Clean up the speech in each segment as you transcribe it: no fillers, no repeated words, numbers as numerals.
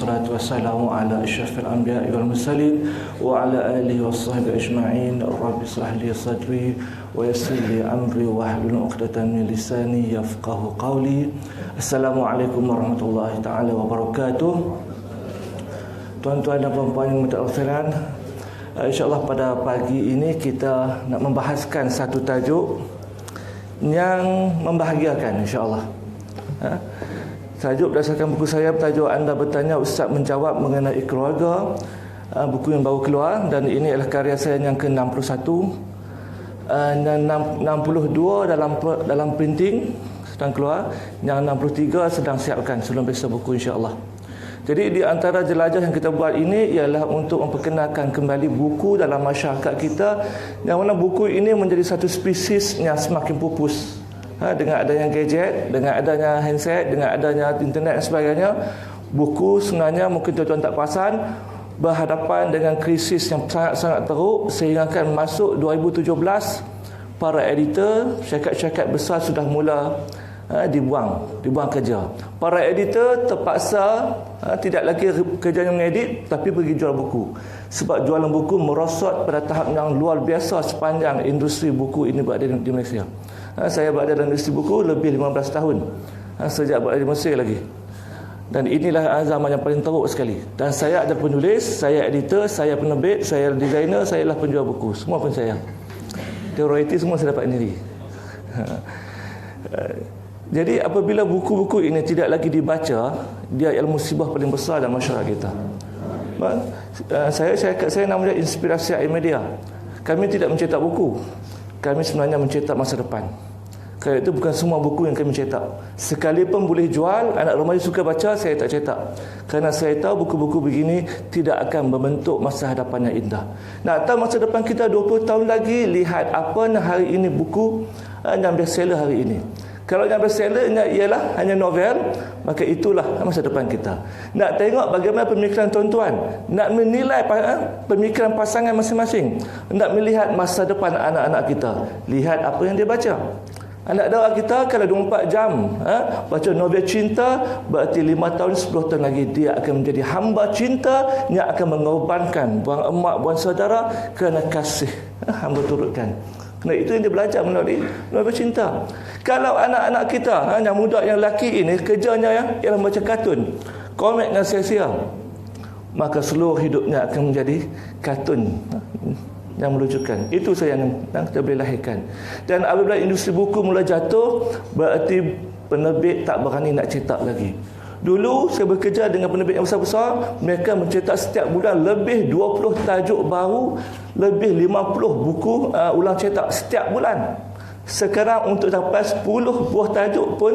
wassalatu wassalamu ala asyrafil anbiya'i wal mursalin wa ala alihi washabbihi ajma'in. Rabbi shrah li sadri wa yassir li amri wa hlul 'uqdatam min lisani yafqahu qawli. Assalamualaikum warahmatullahi taala wabarakatuh. Tuan-tuan dan puan-puan yang berkasihan, insya-Allah pada pagi ini kita nak membahaskan satu tajuk yang membahagiakan, insya-Allah. Tajuk berdasarkan buku saya, tajuk Anda Bertanya Ustaz Menjawab Mengenai Keluarga, buku yang baru keluar, dan ini adalah karya saya yang ke-61 dan 62 dalam printing sedang keluar, yang 63 sedang siapkan sebelum besok buku, insya-Allah. Jadi di antara jelajah yang kita buat ini ialah untuk memperkenalkan kembali buku dalam masyarakat kita, yang mana buku ini menjadi satu spesies yang semakin pupus. Dengan adanya gadget, dengan adanya handset, dengan adanya internet dan sebagainya, buku sebenarnya mungkin tuan-tuan tak perasan berhadapan dengan krisis yang sangat-sangat teruk, sehingga kan masuk 2017 para editor, syarikat-syarikat besar sudah mula dibuang kerja. Para editor terpaksa tidak lagi kerjanya mengedit, tapi pergi jual buku. Sebab jualan buku merosot pada tahap yang luar biasa sepanjang industri buku ini berada di Malaysia. Saya berada dalam industri buku lebih 15 tahun, sejak berada di Mesir lagi. Dan inilah zaman yang paling teruk sekali. Dan saya adalah penulis, saya editor, saya penerbit, saya designer, saya adalah penjual buku. Semua pun saya. Royalty semua saya dapat sendiri. Jadi apabila buku-buku ini tidak lagi dibaca, dia adalah musibah paling besar dalam masyarakat kita. Saya namanya Inspirasi Air Media. Kami tidak mencetak buku, kami sebenarnya mencetak masa depan. Kerana itu bukan semua buku yang kami cetak. Sekalipun boleh jual, anak remaja suka baca, saya tak cetak. Kerana saya tahu buku-buku begini tidak akan membentuk masa hadapan yang indah. Nak tahu masa depan kita 20 tahun lagi, lihat apa hari ini buku yang bestseller hari ini. Kalau yang bestsellernya ialah hanya novel, maka itulah masa depan kita. Nak tengok bagaimana pemikiran tuan-tuan, nak menilai pemikiran pasangan masing-masing, nak melihat masa depan anak-anak kita, lihat apa yang dia baca. Anak dara kita kalau 24 jam baca novel cinta, berarti 5 tahun 10 tahun lagi dia akan menjadi hamba cinta yang akan mengorbankan buang emak, buang saudara kerana kasih hamba turutkan. Kerana itu yang dia belajar melalui novel cinta. Kalau anak-anak kita yang muda, yang lelaki ini kerjanya ialah membaca kartun, komik dan sia-sia, maka seluruh hidupnya akan menjadi kartun yang melucukan. Itu saya yang kita boleh lahirkan. Dan apabila industri buku mula jatuh, berarti penerbit tak berani nak cetak lagi. Dulu saya bekerja dengan penerbit yang besar-besar, mereka mencetak setiap bulan lebih 20 tajuk baru, lebih 50 buku ulang cetak setiap bulan. Sekarang untuk dapat 10 buah tajuk pun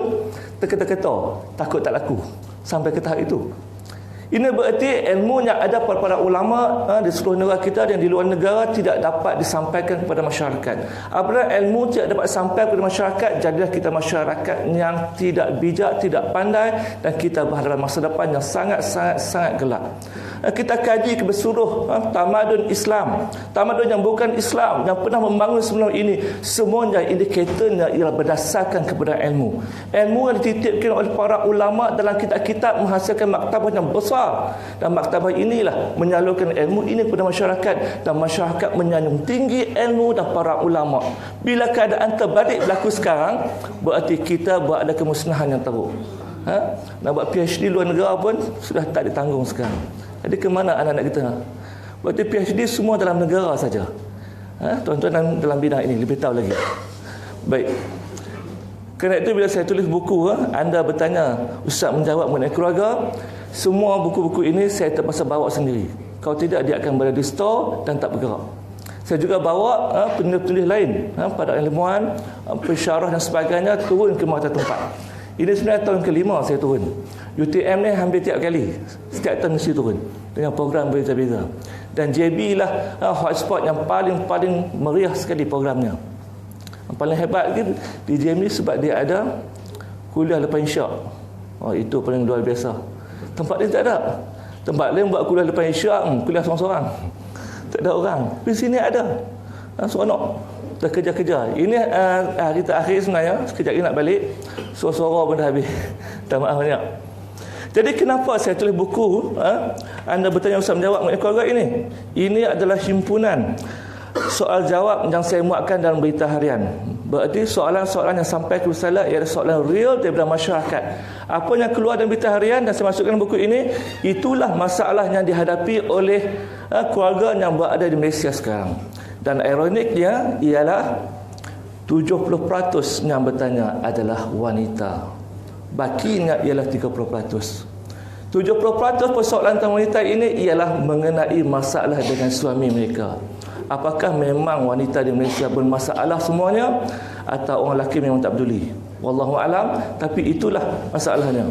terketa-keta, takut tak laku sampai ke tahap itu. Ini berarti ilmu yang ada pada para ulama di seluruh negara kita dan di luar negara tidak dapat disampaikan kepada masyarakat. Apabila ilmu tidak dapat sampai kepada masyarakat, jadilah kita masyarakat yang tidak bijak, tidak pandai, dan kita berhadapan masa depan yang sangat gelap. Kita kaji keseluruh tamadun Islam, tamadun yang bukan Islam, yang pernah membangun sebelum ini, semuanya indikatornya ialah berdasarkan kepada ilmu. Ilmu yang dititipkan oleh para ulama dalam kitab-kitab menghasilkan maktabah yang besar, dan maktabah inilah menyalurkan ilmu ini kepada masyarakat, dan masyarakat menyanjung tinggi ilmu dan para ulama. Bila keadaan terbalik berlaku sekarang, berarti kita berada kemusnahan yang teruk. Nak buat PhD luar negara pun sudah tak ditanggung sekarang. Jadi ke mana anak-anak kita? Berarti PhD semua dalam negara saja. Tuan-tuan dalam bidang ini lebih tahu lagi. Baik. Kerana itu bila saya tulis buku Anda Bertanya Ustaz Menjawab Mengenai Keluarga, semua buku-buku ini saya terpaksa bawa sendiri. Kalau tidak, dia akan berada di store dan tak bergerak. Saya juga bawa penulis-penulis lain, para ilmuwan, pensyarah dan sebagainya turun ke mata tempat. Ini sebenarnya tahun kelima saya turun. UTM ni hampir tiap kali, setiap tahun mesti turun dengan program berbeza-beza. Dan JB lah hotspot yang paling meriah sekali programnya. Yang paling hebat di JB sebab dia ada kuliah lepas isyak. Itu paling luar biasa. Tempat lain tak ada. Tempat lain buat kuliah lepas isyak, kuliah seorang-seorang, tak ada orang. Di sini ada, seronok, terkejar-kejar. Ini hari terakhir sebenarnya, sekejap lagi nak balik, suara-suara pun dah habis. Tak maaf banyak. Jadi kenapa saya tulis buku Anda bertanya Ustaz menjawab mengenai keluarga ini? Ini adalah himpunan soal jawab yang saya muatkan dalam berita harian. Berarti soalan-soalan yang sampai ke saya ialah soalan real daripada masyarakat. Apa yang keluar dalam berita harian dan saya masukkan buku ini, itulah masalah yang dihadapi oleh keluarga yang berada di Malaysia sekarang. Dan ironiknya ialah 70% yang bertanya adalah wanita. Bakinya ialah 30%. 70% persoalan tentang wanita ini ialah mengenai masalah dengan suami mereka. Apakah memang wanita di Malaysia bermasalah semuanya atau orang lelaki memang tak peduli? Wallahu alam, tapi itulah masalahnya.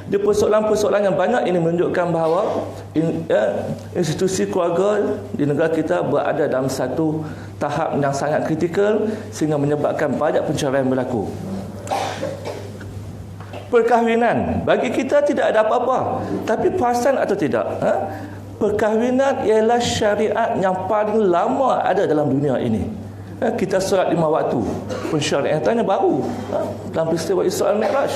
Di persoalan-persoalan yang banyak ini menunjukkan bahawa institusi keluarga di negara kita berada dalam satu tahap yang sangat kritikal sehingga menyebabkan banyak perceraian berlaku. Perkahwinan bagi kita tidak ada apa-apa, tapi perasan atau tidak? Perkahwinan ialah syariat yang paling lama ada dalam dunia ini. Kita solat 5 waktu, pensyariatannya baru dalam peristiwa Isra' Mi'raj.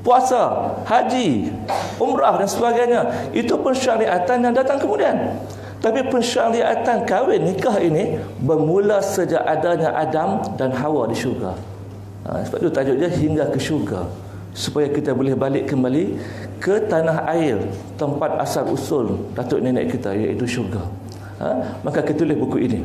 Puasa, haji, umrah dan sebagainya, itu pensyariatan yang datang kemudian. Tapi pensyariatan kahwin, nikah ini bermula sejak adanya Adam dan Hawa di syurga. Sebab itu tajuknya hingga ke syurga, supaya kita boleh balik kembali ke tanah air, tempat asal usul datuk nenek kita, iaitu syurga. Maka kita tulis buku ini.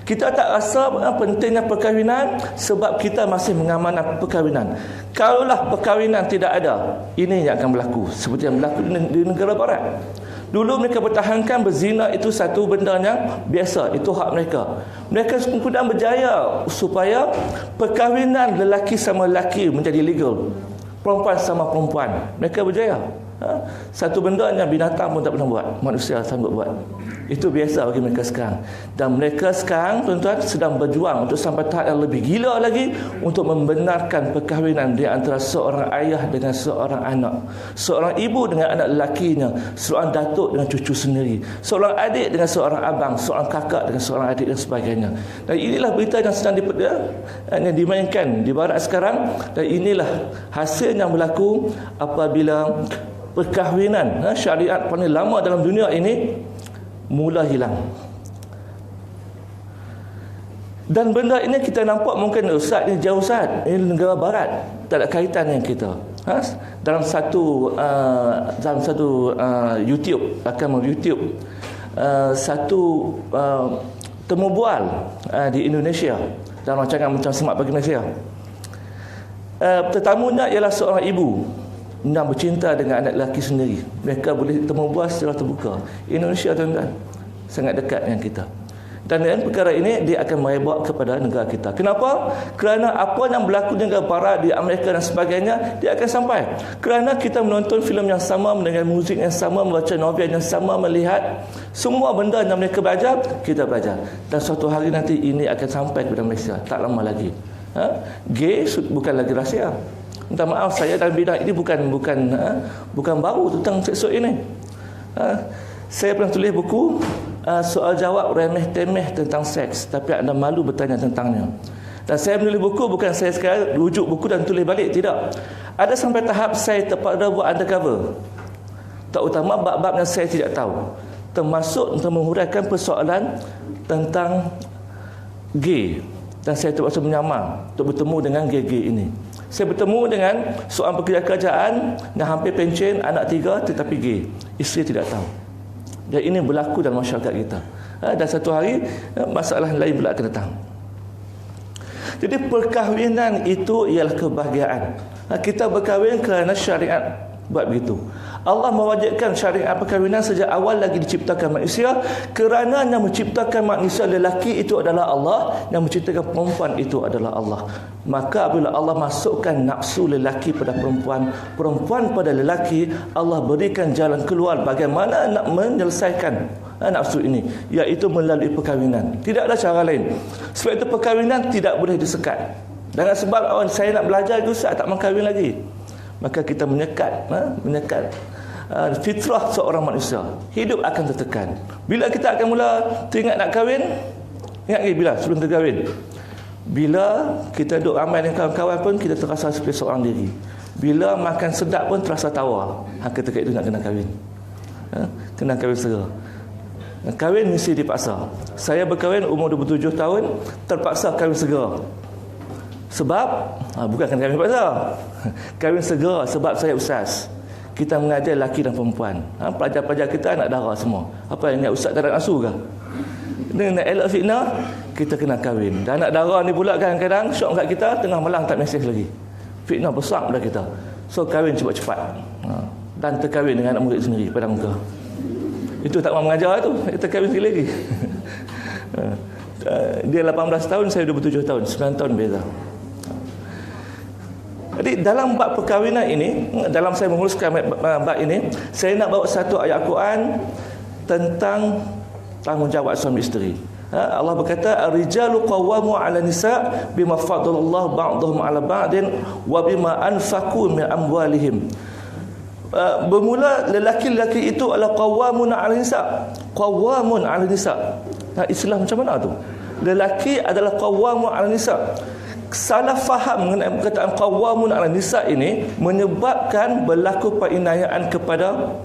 Kita tak rasa pentingnya perkahwinan sebab kita masih mengamankan perkahwinan. Kalaulah perkahwinan tidak ada, ini yang akan berlaku seperti yang berlaku di negara barat. Dulu mereka bertahankan berzina itu satu benda yang biasa, itu hak mereka. Mereka kemudian berjaya supaya perkahwinan lelaki sama lelaki menjadi legal, perempuan sama perempuan. Mereka berjaya. Satu benda yang binatang pun tak pernah buat, manusia sanggup buat. Itu biasa bagi mereka sekarang. Dan mereka sekarang, tuan-tuan, sedang berjuang untuk sampai tahap yang lebih gila lagi untuk membenarkan perkahwinan di antara seorang ayah dengan seorang anak, seorang ibu dengan anak lelakinya, seorang datuk dengan cucu sendiri, seorang adik dengan seorang abang, seorang kakak dengan seorang adik dan sebagainya. Dan inilah berita yang sedang yang dimainkan di barat sekarang. Dan inilah hasil yang berlaku apabila perkahwinan syariat paling lama dalam dunia ini mula hilang. Dan benda ini kita nampak mungkin Ustaz ni jauh Ustaz, ini negara barat, tak ada kaitan dengan kita. Dalam satu YouTube, rakaman YouTube, satu temu bual di Indonesia dalam rancangan Macam Semak Bagi Malaysia. Tetamunya ialah seorang ibu yang bercinta dengan anak lelaki sendiri. Mereka boleh temu bual secara terbuka. Indonesia, tuan-tuan, sangat dekat dengan kita. Dan dengan perkara ini dia akan merebak kepada negara kita. Kenapa? Kerana apa yang berlaku di negara barat, di Amerika dan sebagainya, dia akan sampai. Kerana kita menonton filem yang sama, mendengar muzik yang sama, membaca novel yang sama, melihat semua benda yang mereka belajar, kita belajar. Dan suatu hari nanti ini akan sampai kepada Malaysia, tak lama lagi. Gay bukan lagi rahsia. Minta maaf, saya dalam bidang ini bukan baru tentang seksuk ini. Saya pernah tulis buku soal jawab remeh-temeh tentang seks, tapi anda malu bertanya tentangnya. Dan saya menulis buku bukan saya sekali rujuk buku dan tulis balik, tidak. Ada sampai tahap saya terpaksa buat undercover, terutama bab-bab yang saya tidak tahu, termasuk untuk menghuraikan persoalan tentang gay. Dan saya terpaksa menyamar untuk bertemu dengan gay-gay ini. Saya bertemu dengan seorang pekerja kerajaan yang hampir pencen, anak 3 tetapi gay. Isteri tidak tahu. Dan ini berlaku dalam masyarakat kita. Dan satu hari masalah lain pula akan datang. Jadi perkahwinan itu ialah kebahagiaan. Kita berkahwin kerana syariat buat begitu. Allah mewajibkan syariat perkahwinan sejak awal lagi diciptakan manusia, kerana yang menciptakan manusia lelaki itu adalah Allah, yang menciptakan perempuan itu adalah Allah. Maka apabila Allah masukkan nafsu lelaki pada perempuan, perempuan pada lelaki, Allah berikan jalan keluar bagaimana nak menyelesaikan nafsu ini, iaitu melalui perkahwinan. Tidak ada cara lain. Sebab itu perkahwinan tidak boleh disekat. Dengan sebab saya nak belajar itu, saya tak mengkahwin lagi. Maka kita menyekat fitrah seorang manusia. Hidup akan tertekan. Bila kita akan mula teringat nak kahwin, ingat lagi bila sebelum terkahwin. Bila kita duduk ramai dengan kawan-kawan pun kita terasa seperti seorang diri. Bila makan sedap pun terasa tawar. Ketika itu nak kena kahwin. Kena kahwin segera. Kahwin mesti dipaksa. Saya berkahwin umur 27 tahun, terpaksa kahwin segera. Sebab bukan kena kahwin paksa. Kahwin segera sebab saya ustaz. Kita mengajar lelaki dan perempuan. Pelajar-pelajar kita anak darah semua. Apa yang ustaz tak nak asuh ke? Dengan nak elak fitnah, kita kena kahwin. Dan anak darah ni pula kadang-kadang syok kat kita, tengah malam tak mesej lagi. Fitnah besar pada kita. So kahwin cepat-cepat. Dan terkahwin dengan anak murid sendiri pada muka. Itu tak mahu mengajar tu, kita kahwin sekali lagi. Dia 18 tahun, saya 27 tahun, 9 tahun beza. Jadi dalam bab perkahwinan ini, dalam saya menguruskan bab ini, saya nak bawa satu ayat Quran tentang tanggungjawab suami isteri. Allah berkata, ar-rijalu qawwamu 'ala nisa bima faddalallahu ba'dahum 'ala ba'din wa bima anfaqu min amwalihim. Bermula lelaki-lelaki itu adalah qawwamun 'ala nisa. Qawwamun 'ala nisa. Islam macam mana tu? Lelaki adalah qawwamun 'ala nisa. Salah faham mengenai perkataan qawwamun 'ala nisa ini menyebabkan berlaku penganiayaan kepada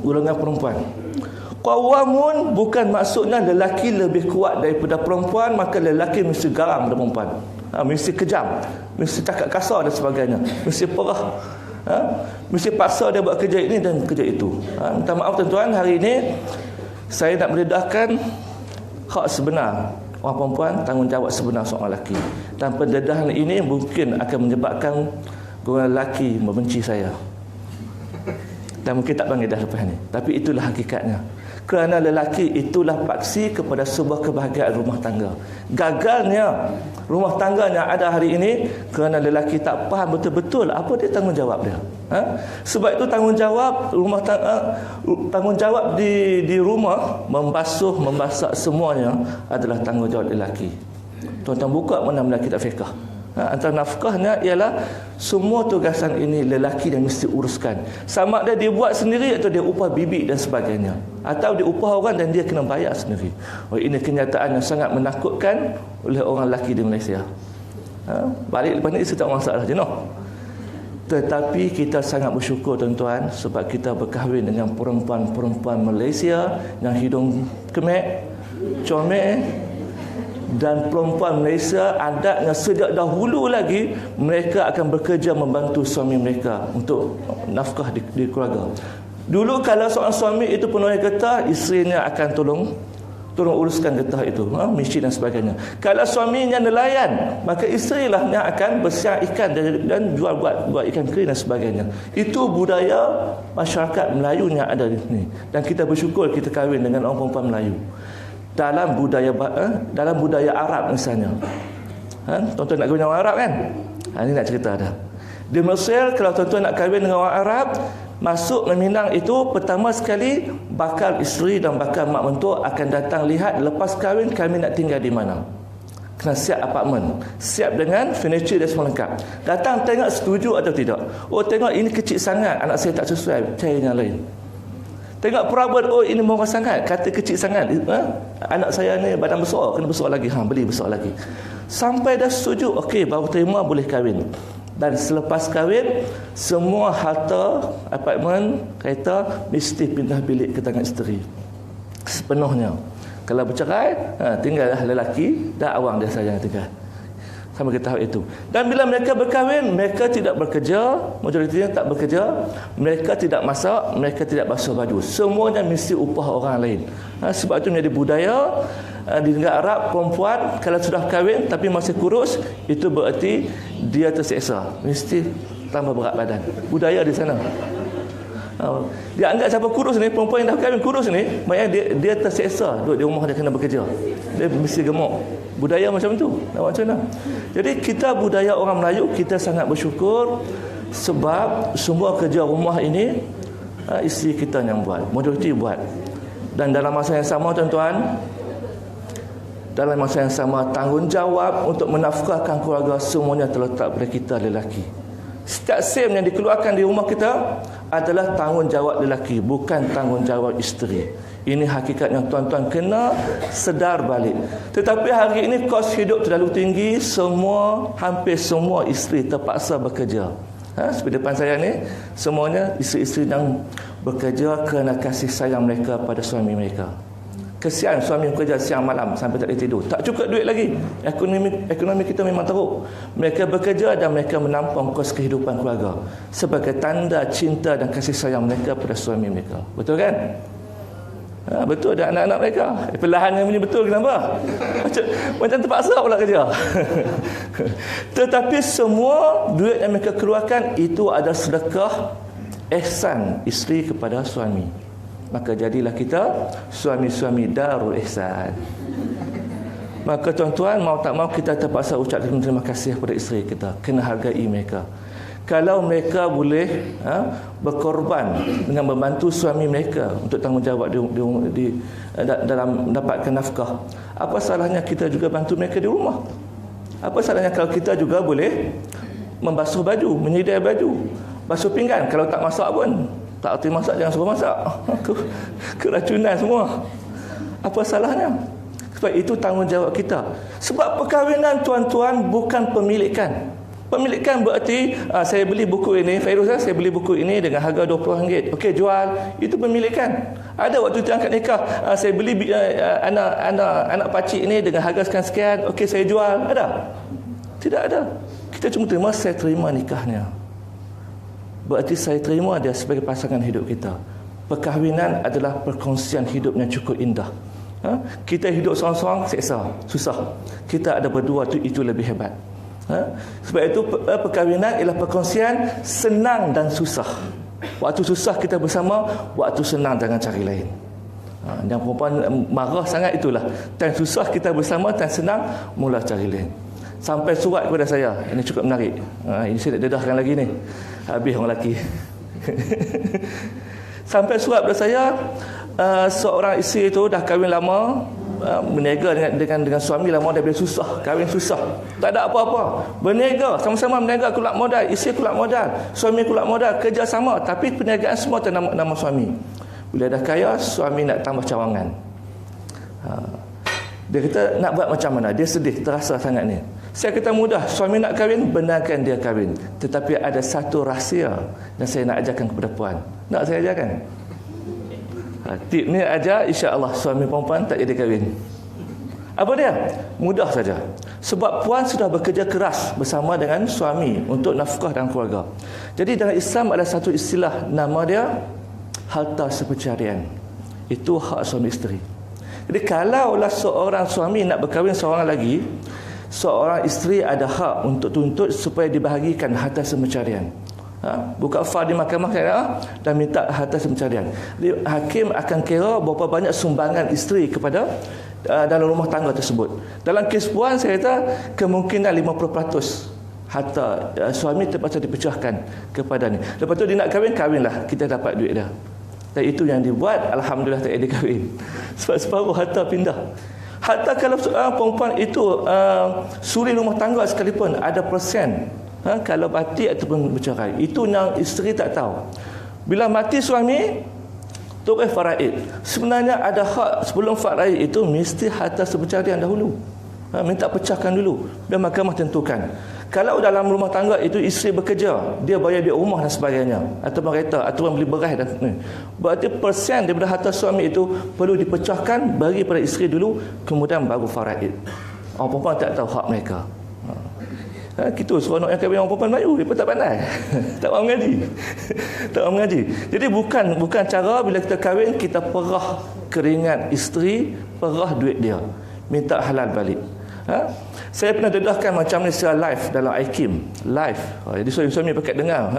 golongan perempuan. Qawwamun bukan maksudnya lelaki lebih kuat daripada perempuan, maka lelaki mesti garam pada perempuan. Mesti kejam, mesti cakap kasar dan sebagainya, mesti perah. Mesti paksa dia buat kerja ini dan kerja itu. Minta maaf tuan-tuan, hari ini saya nak mendedahkan hak sebenar orang perempuan, tanggungjawab sebenar seorang lelaki. Dan pendedahan ini mungkin akan menyebabkan golongan lelaki membenci saya. Dan mungkin tak panggil dah lepas ni. Tapi itulah hakikatnya. Kerana lelaki itulah paksi kepada sebuah kebahagiaan rumah tangga. Gagalnya rumah tangganya ada hari ini kerana lelaki tak faham betul-betul apa dia tanggungjawab dia. Sebab itu tanggungjawab rumah tangga, tanggungjawab di rumah, membasuh, memasak semuanya adalah tanggungjawab lelaki. Tuan-tuan buka mana-mana kitab fiqh. Antara nafkahnya ialah semua tugasan ini lelaki yang mesti uruskan. Sama ada dia buat sendiri atau dia upah bibi dan sebagainya, atau dia upah orang dan dia kena bayar sendiri. Ini kenyataan yang sangat menakutkan oleh orang lelaki di Malaysia. Balik lepas ni saya tak masalah je, no. Tetapi kita sangat bersyukur tuan-tuan, sebab kita berkahwin dengan perempuan-perempuan Malaysia yang hidung kemek, comel. Dan perempuan Malaysia adatnya sejak dahulu lagi mereka akan bekerja membantu suami mereka untuk nafkah di keluarga. Dulu kalau seorang suami itu penuh getah, isterinya akan tolong uruskan getah itu, mesin dan sebagainya. Kalau suaminya nelayan, maka isterilah yang akan bersiar ikan dan jual buat ikan kering dan sebagainya. Itu budaya masyarakat Melayu yang ada di sini. Dan kita bersyukur kita kahwin dengan orang perempuan Melayu. Dalam budaya Arab misalnya, tuan-tuan nak kahwin dengan orang Arab kan? Ini nak cerita dah. Di Mesir, kalau tuan-tuan nak kahwin dengan orang Arab, masuk ke Minang itu pertama sekali bakal isteri dan bakal mak mentua akan datang lihat lepas kahwin kami nak tinggal di mana. Kena siap apartmen, siap dengan furniture dan semua lengkap. Datang tengok setuju atau tidak. Oh, tengok ini kecil sangat, anak saya tak sesuai, cari yang lain. Tengok perabot, oh ini murah sangat, kata kecil sangat, anak saya ni badan besar, kena besar lagi, beli besar lagi. Sampai dah setuju, okey, baru terima, boleh kahwin. Dan selepas kahwin, semua harta, apartmen, kereta mesti pindah bilik ke tangan isteri sepenuhnya. Kalau bercerai, tinggallah lelaki dan awang dia saja yang tinggal sampai ke tahap itu. Dan bila mereka berkahwin, mereka tidak bekerja, majoritinya tak bekerja, mereka tidak masak, mereka tidak basuh baju, semuanya mesti upah orang lain. Sebab itu menjadi budaya di negara Arab, perempuan kalau sudah kahwin tapi masih kurus, itu berarti dia terseksa, mesti tambah berat badan. Budaya di sana. Dia anggap siapa kurus ni, perempuan yang dah kahwin kurus ni, maknanya dia terseksa, duduk di rumah dia kena bekerja, dia mesti gemuk. Budaya macam tu, nak macam mana? Jadi kita budaya orang Melayu, kita sangat bersyukur sebab semua kerja rumah ini isteri kita yang buat, majoriti buat. Dan dalam masa yang sama tuan-tuan, dalam masa yang sama tanggungjawab untuk menafkahkan keluarga semuanya terletak pada kita lelaki. Setiap sen yang dikeluarkan di rumah kita adalah tanggungjawab lelaki, bukan tanggungjawab isteri. Ini hakikatnya tuan-tuan kena sedar balik. Tetapi hari ini kos hidup terlalu tinggi, hampir semua isteri terpaksa bekerja. Seperti depan saya ni, semuanya isteri-isteri yang bekerja kerana kasih sayang mereka pada suami mereka. Kesian suami bekerja siang malam sampai tak boleh tidur, tak cukup duit lagi, ekonomi kita memang teruk. Mereka bekerja dan mereka menampung kos kehidupan keluarga sebagai tanda cinta dan kasih sayang mereka pada suami mereka. Betul kan? Betul, dan anak-anak mereka. Perlahan yang ini betul, kenapa? Macam terpaksa pula kerja. Tetapi semua duit yang mereka keluarkan itu adalah sedekah ihsan isteri kepada suami. Maka jadilah kita suami-suami Darul Ihsan. Maka tuan-tuan, mau tak mau kita terpaksa ucapkan terima kasih kepada isteri kita, kena hargai mereka. Kalau mereka boleh berkorban dengan membantu suami mereka untuk tanggungjawab dalam mendapatkan nafkah, apa salahnya kita juga bantu mereka di rumah? Apa salahnya kalau kita juga boleh membasuh baju, menyediai baju, basuh pinggan? Kalau tak masak pun, tak erti masak, jangan suruh masak. Keracunan semua. Apa salahnya? Sebab itu tanggungjawab kita. Sebab perkahwinan, tuan-tuan, bukan pemilikan. Pemilikan berarti saya beli buku ini, Fairuz, saya beli buku ini dengan harga RM20. Okey, jual. Itu pemilikan. Ada waktu kita angkat nikah, saya beli anak pakcik ini dengan harga sekian-sekian. Okey, saya jual. Ada? Tidak ada. Kita cuma terima, saya terima nikahnya. Berarti saya terima dia sebagai pasangan hidup kita. Perkahwinan adalah perkongsian hidup yang cukup indah. Kita hidup seorang-seorang seksa, susah. Kita ada berdua, itu lebih hebat. Sebab itu perkahwinan ialah perkongsian senang dan susah. Waktu susah kita bersama, waktu senang jangan cari lain. Dan perempuan marah sangat itulah. Time susah kita bersama, time senang mula cari lain. Sampai surat kepada saya, ini cukup menarik. Ini saya tak dedahkan lagi ni, habis orang lelaki. Sampai surat kepada saya, seorang isteri itu dah kahwin lama, berniaga dengan suami lama, dia bila susah, kahwin susah, tak ada apa-apa, berniaga sama-sama, berniaga keluar modal, isteri keluar modal, suami keluar modal, kerja sama, tapi perniagaan semua atas nama suami. Bila dah kaya, suami nak tambah cawangan. Dia kata nak buat macam mana, dia sedih, terasa sangat ni. Saya kata mudah, suami nak kahwin, benarkan dia kahwin, tetapi ada satu rahsia yang saya nak ajarkan kepada puan. Nak saya ajarkan? Tip ni ajar, insya-Allah suami perempuan tak jadi kahwin. Apa dia? Mudah saja. Sebab puan sudah bekerja keras bersama dengan suami untuk nafkah dan keluarga. Jadi dalam Islam ada satu istilah, nama dia harta sepencarian. Itu hak suami isteri. Jadi kalaulah seorang suami nak berkahwin seorang lagi, seorang isteri ada hak untuk tuntut supaya dibahagikan harta sepencarian. Buka file di mahkamah dan minta harta sepencarian. Hakim akan kira berapa banyak sumbangan isteri kepada dalam rumah tangga tersebut. Dalam kes puan, saya kata kemungkinan 50% harta suami terpaksa dipecahkan kepada ni. Lepas tu dia nak kahwin, kahwinlah, kita dapat duit dah. Dan itu yang dibuat, alhamdulillah tak ada kahwin. Sebab separuh harta pindah. Hatta kalau perempuan itu suri rumah tangga sekalipun, ada persen kalau mati ataupun bercerai. Itu yang isteri tak tahu. Bila mati suami, turun faraid. Sebenarnya ada hak sebelum faraid itu mesti harta sepencarian dahulu. Minta pecahkan dulu, dan mahkamah tentukan. Kalau dalam rumah tangga itu isteri bekerja, dia bayar duit rumah dan sebagainya, atau kereta, atau beli beras dan berarti persen daripada harta suami itu perlu dipecahkan bagi pada isteri dulu, kemudian baru faraid. Orang perempuan tak tahu hak mereka. Kita seronok yang kahwin orang perempuan Melayu, dia pun tak pandai. Tak mahu mengaji. Tak mahu mengaji. Jadi bukan cara bila kita kahwin kita perah keringat isteri, perah duit dia, minta halal balik. Saya pernah dedahkan macam ni secara live dalam IKIM live. Jadi suami pakai dengar,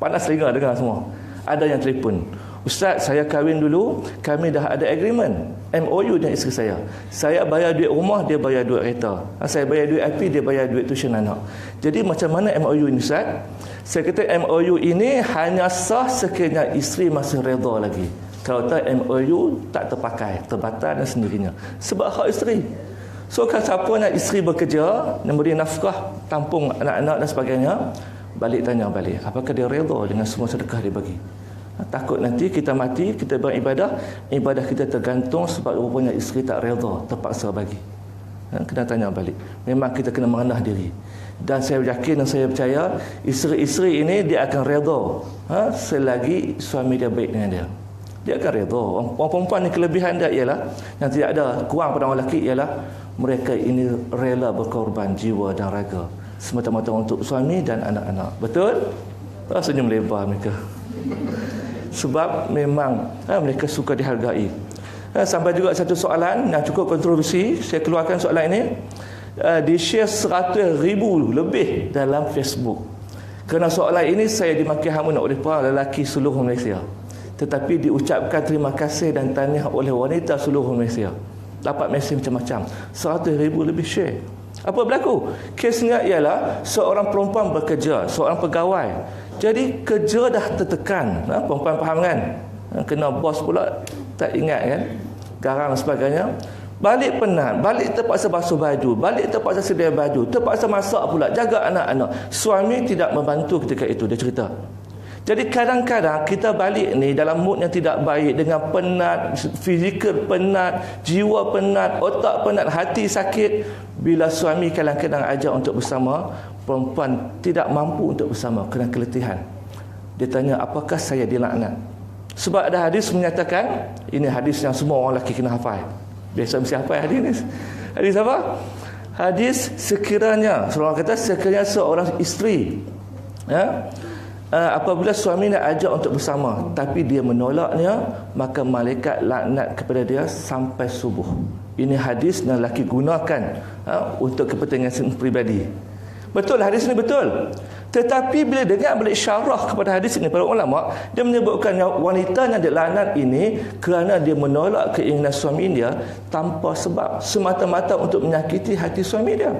panas telinga dengar semua. Ada yang telefon, Ustaz, saya kahwin dulu, kami dah ada agreement, MOU dengan isteri saya. Saya bayar duit rumah, dia bayar duit kereta. Saya bayar duit IP, dia bayar duit tuition anak. Jadi macam mana MOU ini, Ustaz? Saya kata MOU ini hanya sah sekiranya isteri masih redha lagi. Kalau tak, MOU tak terpakai, terbatal dan sendirinya. Sebab hak isteri. So kalau siapa nak isteri bekerja, memberi nafkah, tampung anak-anak dan sebagainya, balik tanya balik, apakah dia redha dengan semua sedekah dia bagi? Takut nanti kita mati, kita beribadah, ibadah kita tergantung sebab rupanya isteri tak redha, terpaksa bagi. Kena tanya balik. Memang kita kena mengenah diri. Dan saya yakin dan saya percaya isteri-isteri ini dia akan redha selagi suami dia baik dengan dia. Dia akan redha. Orang perempuan ni kelebihan dia ialah yang tidak ada kurang pada orang lelaki ialah mereka ini rela berkorban jiwa dan raga semata-mata untuk suami dan anak-anak. Betul? Senyum lebar mereka. Sebab memang mereka suka dihargai. Sampai juga satu soalan yang cukup kontroversi, saya keluarkan soalan ini, di-share 100,000 lebih dalam Facebook. Kerana soalan ini saya dimaki hamun oleh para lelaki seluruh Malaysia, tetapi diucapkan terima kasih dan tahniah oleh wanita seluruh Malaysia. Dapat mesej macam-macam, 100,000 lebih share. Apa berlaku? Kesnya ialah seorang perempuan bekerja, seorang pegawai, jadi kerja dah tertekan. Perempuan faham kan? Kena bos pula tak ingat kan, garang dan sebagainya. Balik penat, balik terpaksa basuh baju, balik terpaksa sedia baju, terpaksa masak pula, jaga anak-anak. Suami tidak membantu ketika itu, dia cerita. Jadi kadang-kadang kita balik ni dalam mood yang tidak baik, dengan penat, fizikal penat, jiwa penat, otak penat, hati sakit. Bila suami kadang-kadang ajak untuk bersama, perempuan tidak mampu untuk bersama kerana keletihan. Dia tanya, apakah saya dilaknat? Sebab ada hadis menyatakan, ini hadis yang semua orang lelaki kena hafal. Biasa mesti hafal hadis ni. Hadis apa? Hadis sekiranya, seorang kata sekiranya seorang isteri apabila suami nak ajak untuk bersama tapi dia menolaknya, maka malaikat laknat kepada dia sampai subuh. Ini hadis yang lelaki gunakan untuk kepentingan pribadi. Betul, hadis ini betul. Tetapi bila dengar balik syarah kepada hadis ini, para ulama dia menyebutkan yang wanita yang dilaknat ini kerana dia menolak keinginan suami dia tanpa sebab, semata-mata untuk menyakiti hati suami dia.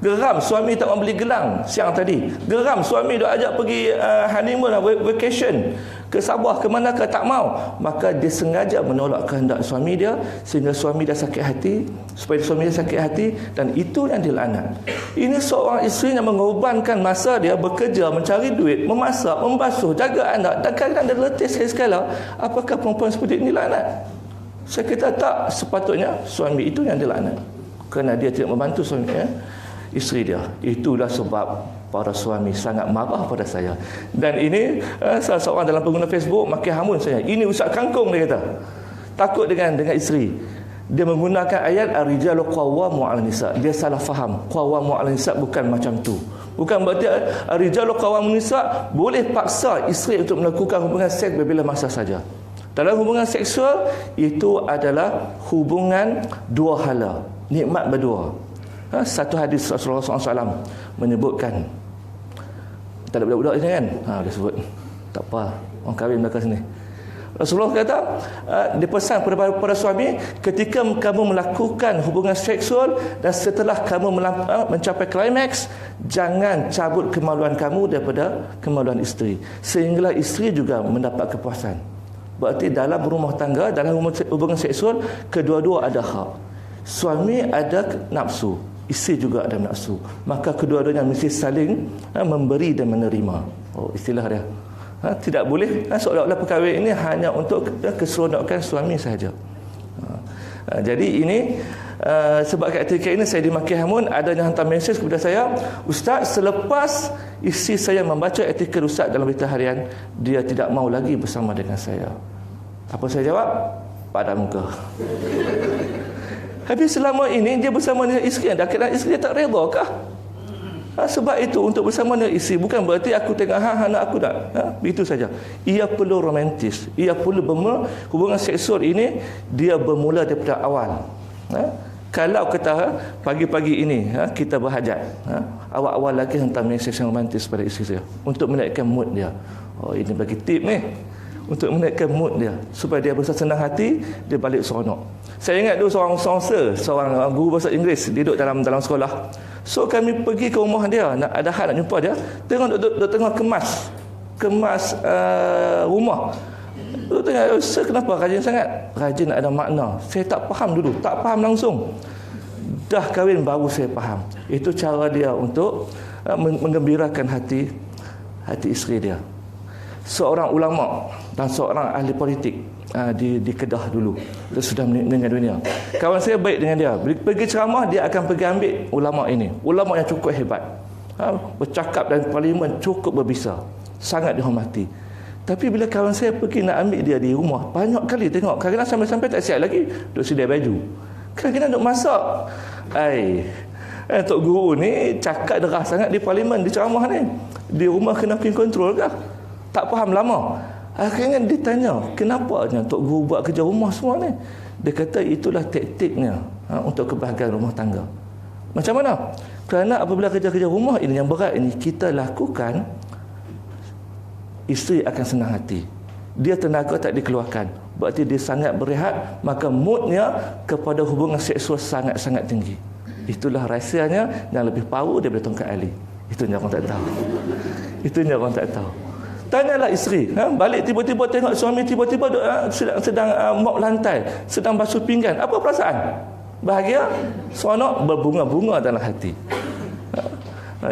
Geram suami tak mau beli gelang siang tadi, geram suami dia ajak pergi honeymoon, vacation ke Sabah, ke mana ke, tak mau, maka dia sengaja menolak kehendak suami dia sehingga suami dia sakit hati, supaya suami dia sakit hati, dan itu yang dilaknat. Ini seorang isteri yang mengorbankan masa dia bekerja, mencari duit, memasak, membasuh, jaga anak, dan kadang-kadang dia letih sekali sekala. Apakah perempuan seperti ini dilaknat? Saya kata tak, sepatutnya suami itu yang dilaknat kerana dia tidak membantu suami isteri dia. Itulah sebab para suami sangat marah pada saya. Dan ini salah seorang dalam pengguna Facebook maki hamun saya. Ini Ustaz Kangkung, dia kata. Takut dengan isteri. Dia menggunakan ayat ar-rijalu qawwamu 'alan nisa. Dia salah faham. Qawwamu 'alan nisa bukan macam tu. Bukan berarti ar-rijalu qawwamu nisa boleh paksa isteri untuk melakukan hubungan seks bila masa saja. Dalam hubungan seksual itu adalah hubungan dua hala, nikmat berdua. Satu hadis Rasulullah SAW menyebutkan, tak ada budak-budak sini kan? Dia sebut. Tak apa, orang kahwin belakang sini. Rasulullah kata, dia pesan kepada para suami, ketika kamu melakukan hubungan seksual dan setelah kamu mencapai klimaks, jangan cabut kemaluan kamu daripada kemaluan isteri, sehinggalah isteri juga mendapat kepuasan. Berarti dalam rumah tangga, dalam hubungan seksual, kedua-dua ada hak. Suami ada nafsu, isteri juga ada nafsu, maka kedua-duanya mesti saling memberi dan menerima. Istilah dia. Tidak boleh seolah-olah perkahwinan ini hanya untuk keseronokan suami sahaja. Jadi ini sebab ketika ini saya dimaki hamun, ada yang hantar mesej kepada saya, Ustaz, selepas isteri saya membaca artikel Ustaz dalam berita harian, dia tidak mau lagi bersama dengan saya. Apa saya jawab? Pada muka. Habis selama ini dia bersama dengan isteri, dan akhirnya isteri dia tak redha kah? Sebab itu untuk bersama dengan isteri bukan berarti aku tengok anak aku tak. Begitu saja. Ia perlu romantis. Ia perlu hubungan seksual ini dia bermula daripada awal. Kalau kata pagi-pagi ini kita berhajat, awal-awal lagi hantar mesej yang romantis pada isteri saya untuk menaikkan mood dia. Ini bagi tip ni. Untuk menaikkan mood dia supaya dia berasa senang hati, dia balik seronok. Saya ingat dulu seorang guru bahasa Inggeris duduk dalam sekolah. So kami pergi ke rumah dia, ada hal nak jumpa dia, tengah kemas rumah. Duduk tengok, kenapa rajin sangat? Rajin ada makna. Saya tak faham dulu, tak faham langsung. Dah kahwin baru saya faham. Itu cara dia untuk menggembirakan hati isteri dia. Seorang ulama dan seorang ahli politik di Kedah dulu. Dia sudah meninggal dunia. Kawan saya baik dengan dia. Pergi ceramah, dia akan pergi ambil ulama ini. Ulama yang cukup hebat. Bercakap dan parlimen cukup berbisa. Sangat dihormati. Tapi bila kawan saya pergi nak ambil dia di rumah, banyak kali tengok. Kadang-kadang sampai-sampai tak siap lagi, duk sedia baju. Kadang-kadang duk masak. Tok Guru ni cakap derah sangat di parlimen, di ceramah ni. Di rumah kena pergi kontrol kah? Tak faham lama. Akhirnya ditanya, kenapa Tok Guru buat kerja rumah semua ni? Dia kata itulah taktiknya untuk kebahagiaan rumah tangga. Macam mana? Kerana apabila kerja-kerja rumah ini yang berat ini kita lakukan, isteri akan senang hati. Dia tenaga tak dikeluarkan. Berarti dia sangat berehat, maka moodnya kepada hubungan seksual sangat-sangat tinggi. Itulah rahsianya yang lebih power daripada tongkat Ali. Itu yang orang tak tahu. Itu yang orang tak tahu. Tanyalah isteri, balik tiba-tiba tengok suami tiba-tiba sedang mop lantai, sedang basuh pinggan. Apa perasaan? Bahagia? Seronok, berbunga-bunga dalam hati.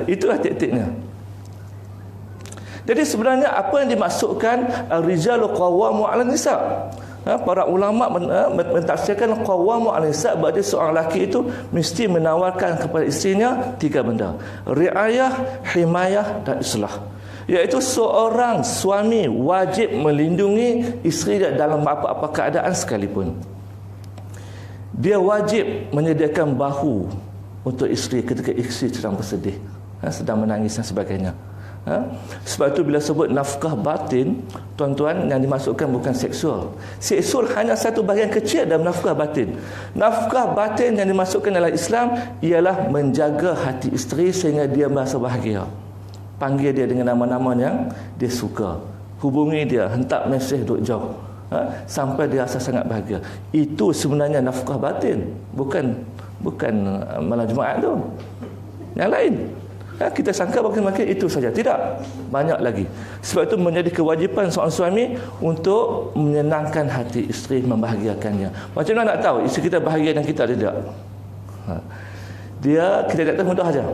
Itulah taktiknya. Jadi sebenarnya apa yang dimaksudkan rijalu qawwamu 'alan nisa? Para ulama mentafsirkan qawwamu 'alan nisa berarti seorang lelaki itu mesti menawarkan kepada isterinya 3 benda. Riayah, himayah dan islah. Iaitu seorang suami wajib melindungi isteri dalam apa-apa keadaan sekalipun. Dia wajib menyediakan bahu untuk isteri ketika isteri sedang bersedih, sedang menangis dan sebagainya. Sebab itu bila sebut nafkah batin, tuan-tuan, yang dimasukkan bukan seksual. Seksual hanya satu bahagian kecil dalam nafkah batin. Nafkah batin yang dimasukkan dalam Islam ialah menjaga hati isteri sehingga dia merasa bahagia. Panggil dia dengan nama-nama yang dia suka, hubungi dia, hentak mesej duk jauh, sampai dia rasa sangat bahagia. Itu sebenarnya nafkah batin, bukan malam Jumaat tu. Yang lain kita sangka makin itu saja. Tidak, banyak lagi. Sebab itu menjadi kewajipan seorang suami untuk menyenangkan hati isteri, membahagiakannya. Macam mana nak tahu isteri kita bahagia dan kita tidak? Kita tak tahu, mudah saja.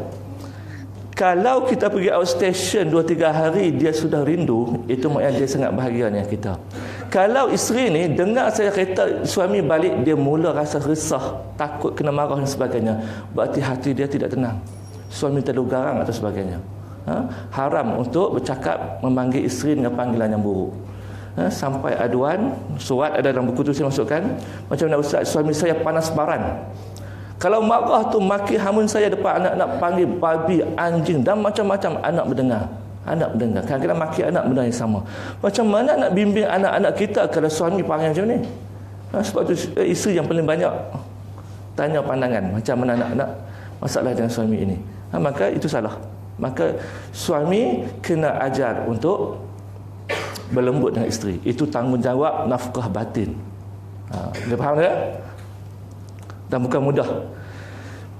Kalau kita pergi outstation 2-3 hari dia sudah rindu, itu maknanya dia sangat bahagia dengan kita. Kalau isteri ni dengar saya kata suami balik, dia mula rasa resah, takut kena marah dan sebagainya, berarti hati dia tidak tenang. Suami terlalu garang atau sebagainya. Haram untuk bercakap, memanggil isteri dengan panggilan yang buruk. Sampai aduan, surat ada dalam buku tu saya masukkan. Macam mana ustaz, suami saya panas baran. Kalau marah tu maki hamun saya depan anak-anak, panggil babi, anjing dan macam-macam, anak mendengar. Kadang-kadang maki anak benda yang sama. Macam mana nak bimbing anak-anak kita kalau suami panggil macam ni? Sebab tu isteri yang paling banyak tanya pandangan macam mana anak-anak masalah dengan suami ini. Maka itu salah. Maka suami kena ajar untuk berlembut dengan isteri. Itu tanggungjawab nafkah batin. Dia faham tak? Dan bukan mudah.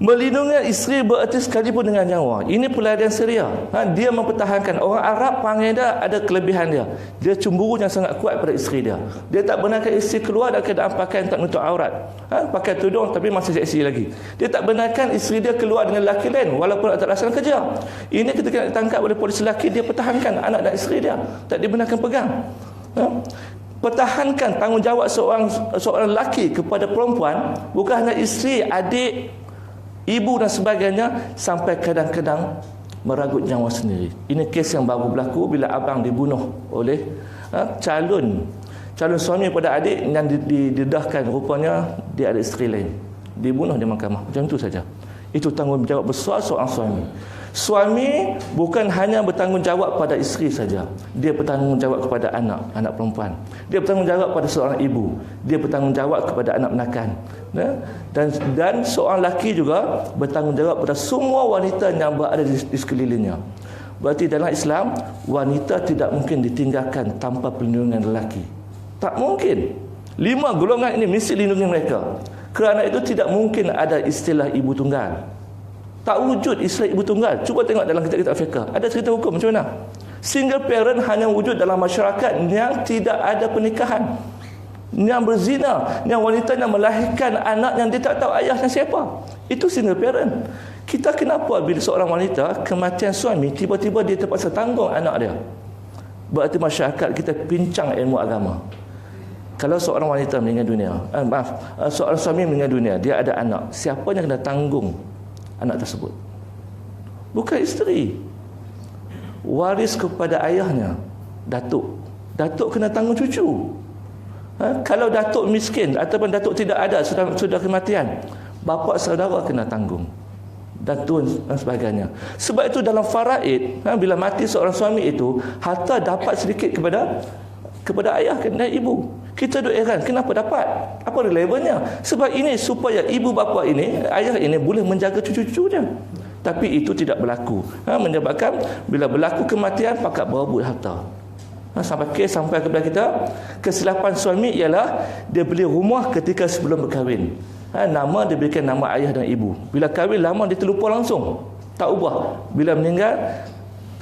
Melindungi isteri bererti sekalipun dengan nyawa. Ini pelarian Syria. Dia mempertahankan. Orang Arab panggil dia ada kelebihan dia. Dia cemburu yang sangat kuat pada isteri dia. Dia tak benarkan isteri keluar dalam keadaan pakaian tak menutup aurat. Pakai tudung tapi masih seksi lagi. Dia tak benarkan isteri dia keluar dengan lelaki lain walaupun tak laksana kerja. Ini ketika ditangkap oleh polis lelaki, dia pertahankan anak dan isteri dia. Tak dibenarkan pegang. Pertahankan tanggungjawab seorang lelaki kepada perempuan, bukan hanya isteri, adik, ibu dan sebagainya, sampai kadang-kadang meragut nyawa sendiri. Ini kes yang baru berlaku bila abang dibunuh oleh calon suami pada adik yang didedahkan, rupanya dia ada isteri lain. Dibunuh di mahkamah. Macam itu saja. Itu tanggungjawab besar seorang suami. Suami bukan hanya bertanggungjawab pada isteri saja. Dia bertanggungjawab kepada anak perempuan. Dia bertanggungjawab pada seorang ibu. Dia bertanggungjawab kepada anak menakan. Dan seorang lelaki juga bertanggungjawab pada semua wanita yang berada di sekelilingnya. Berarti dalam Islam, wanita tidak mungkin ditinggalkan tanpa perlindungan lelaki. Tak mungkin. 5 golongan ini mesti lindungi mereka. Kerana itu tidak mungkin ada istilah ibu tunggal. Tak wujud istilah ibu tunggal. Cuba tengok dalam kitab-kitab fiqh. Ada cerita hukum macam mana? Single parent hanya wujud dalam masyarakat yang tidak ada pernikahan, yang berzina, yang wanita yang melahirkan anak yang dia tak tahu ayahnya siapa. Itu single parent. Kita kenapa bila seorang wanita kematian suami, tiba-tiba dia terpaksa tanggung anak dia? Berarti masyarakat kita pincang ilmu agama. Kalau seorang wanita meninggal dunia, seorang suami meninggal dunia, dia ada anak, siapa yang kena tanggung anak tersebut? Bukan isteri. Waris kepada ayahnya, datuk. Datuk kena tanggung cucu. Kalau datuk miskin ataupun datuk tidak ada, sudah kematian, bapa saudara kena tanggung, dan tuan dan sebagainya. Sebab itu dalam faraid, bila mati seorang suami itu, harta dapat sedikit kepada ayah dan ibu. Kita duk heran, kenapa dapat? Apa relevannya? Sebab ini supaya ibu bapa ini, ayah ini boleh menjaga cucu-cucunya. Tapi itu tidak berlaku. Menyebabkan bila berlaku kematian, pakat berebut harta. Sampai kepada kita, kesilapan suami ialah dia beli rumah ketika sebelum berkahwin. Nama dia berikan nama ayah dan ibu. Bila kahwin lama dia terlupa langsung, tak ubah. Bila meninggal,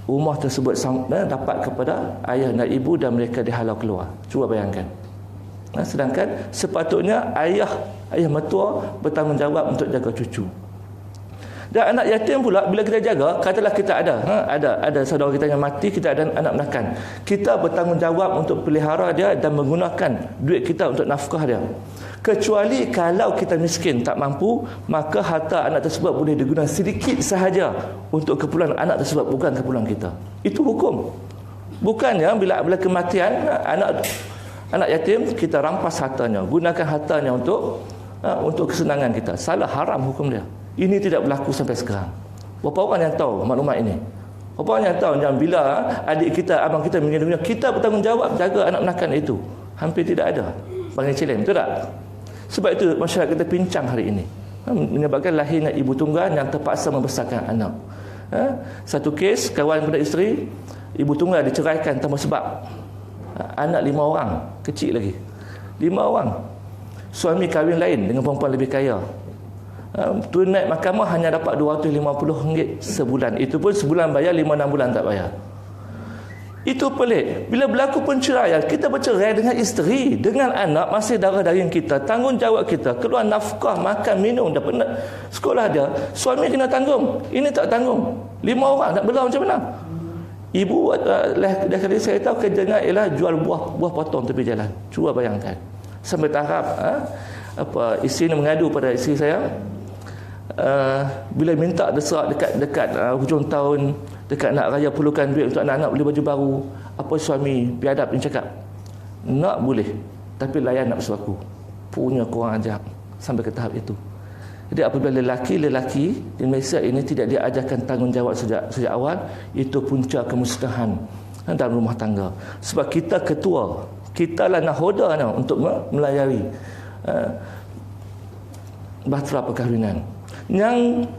rumah tersebut dapat kepada ayah dan ibu dan mereka dihalau keluar. Cuba bayangkan. Sedangkan sepatutnya ayah mertua bertanggungjawab untuk jaga cucu. Dan anak yatim pula, bila kita jaga, katalah kita ada saudara kita yang mati, kita ada anak menakan, kita bertanggungjawab untuk pelihara dia dan menggunakan duit kita untuk nafkah dia. Kecuali kalau kita miskin, tak mampu, maka harta anak tersebut boleh digunakan sedikit sahaja untuk keperluan anak tersebut, bukan keperluan kita. Itu hukum. Bukannya bila kematian anak yatim, kita rampas hartanya, gunakan hartanya untuk kesenangan kita. Salah, haram hukum dia. Ini tidak berlaku sampai sekarang. Berapa orang yang tahu maklumat ini? Berapa orang yang tahu yang bila adik kita, abang kita meninggal dunia, kita bertanggungjawab jaga anak menakan itu? Hampir tidak ada. Panggil celem, betul tak? Sebab itu masyarakat kita pincang hari ini, menyebabkan lahirnya ibu tunggal yang terpaksa membesarkan anak. Satu kes, kawan kepada isteri, ibu tunggal diceraikan tanpa sebab. Anak 5 orang, kecil lagi. 5 orang. Suami kahwin lain dengan perempuan lebih kaya. Tunai mahkamah hanya dapat RM250 sebulan. Itu pun sebulan bayar, 5-6 bulan tak bayar. Itu pelik. Bila berlaku penceraian, kita bercerai dengan isteri, dengan anak, masih darah daging kita, tanggungjawab kita, keluar nafkah, makan, minum, dah pernah sekolah dia, suami kena tanggung. Ini tak tanggung. 5 orang nak belah macam mana? Ibu dah kali saya tahu kerjanya ialah jual buah potong tepi jalan. Cuba bayangkan. Sampai tahap isteri mengadu pada isteri saya, bila minta desak dekat hujung tahun, dekat nak raya, perlukan duit untuk anak-anak beli baju baru, apa suami biadab ni cakap, nak boleh, tapi layan nak aku. Punya kurang ajar sampai ke tahap itu. Jadi apabila lelaki di Malaysia ini tidak diajarkan tanggungjawab sejak awal, itu punca kemusnahan dalam rumah tangga. Sebab kita ketua, kita lah nahoda untuk melayari bahtera perkahwinan. Yang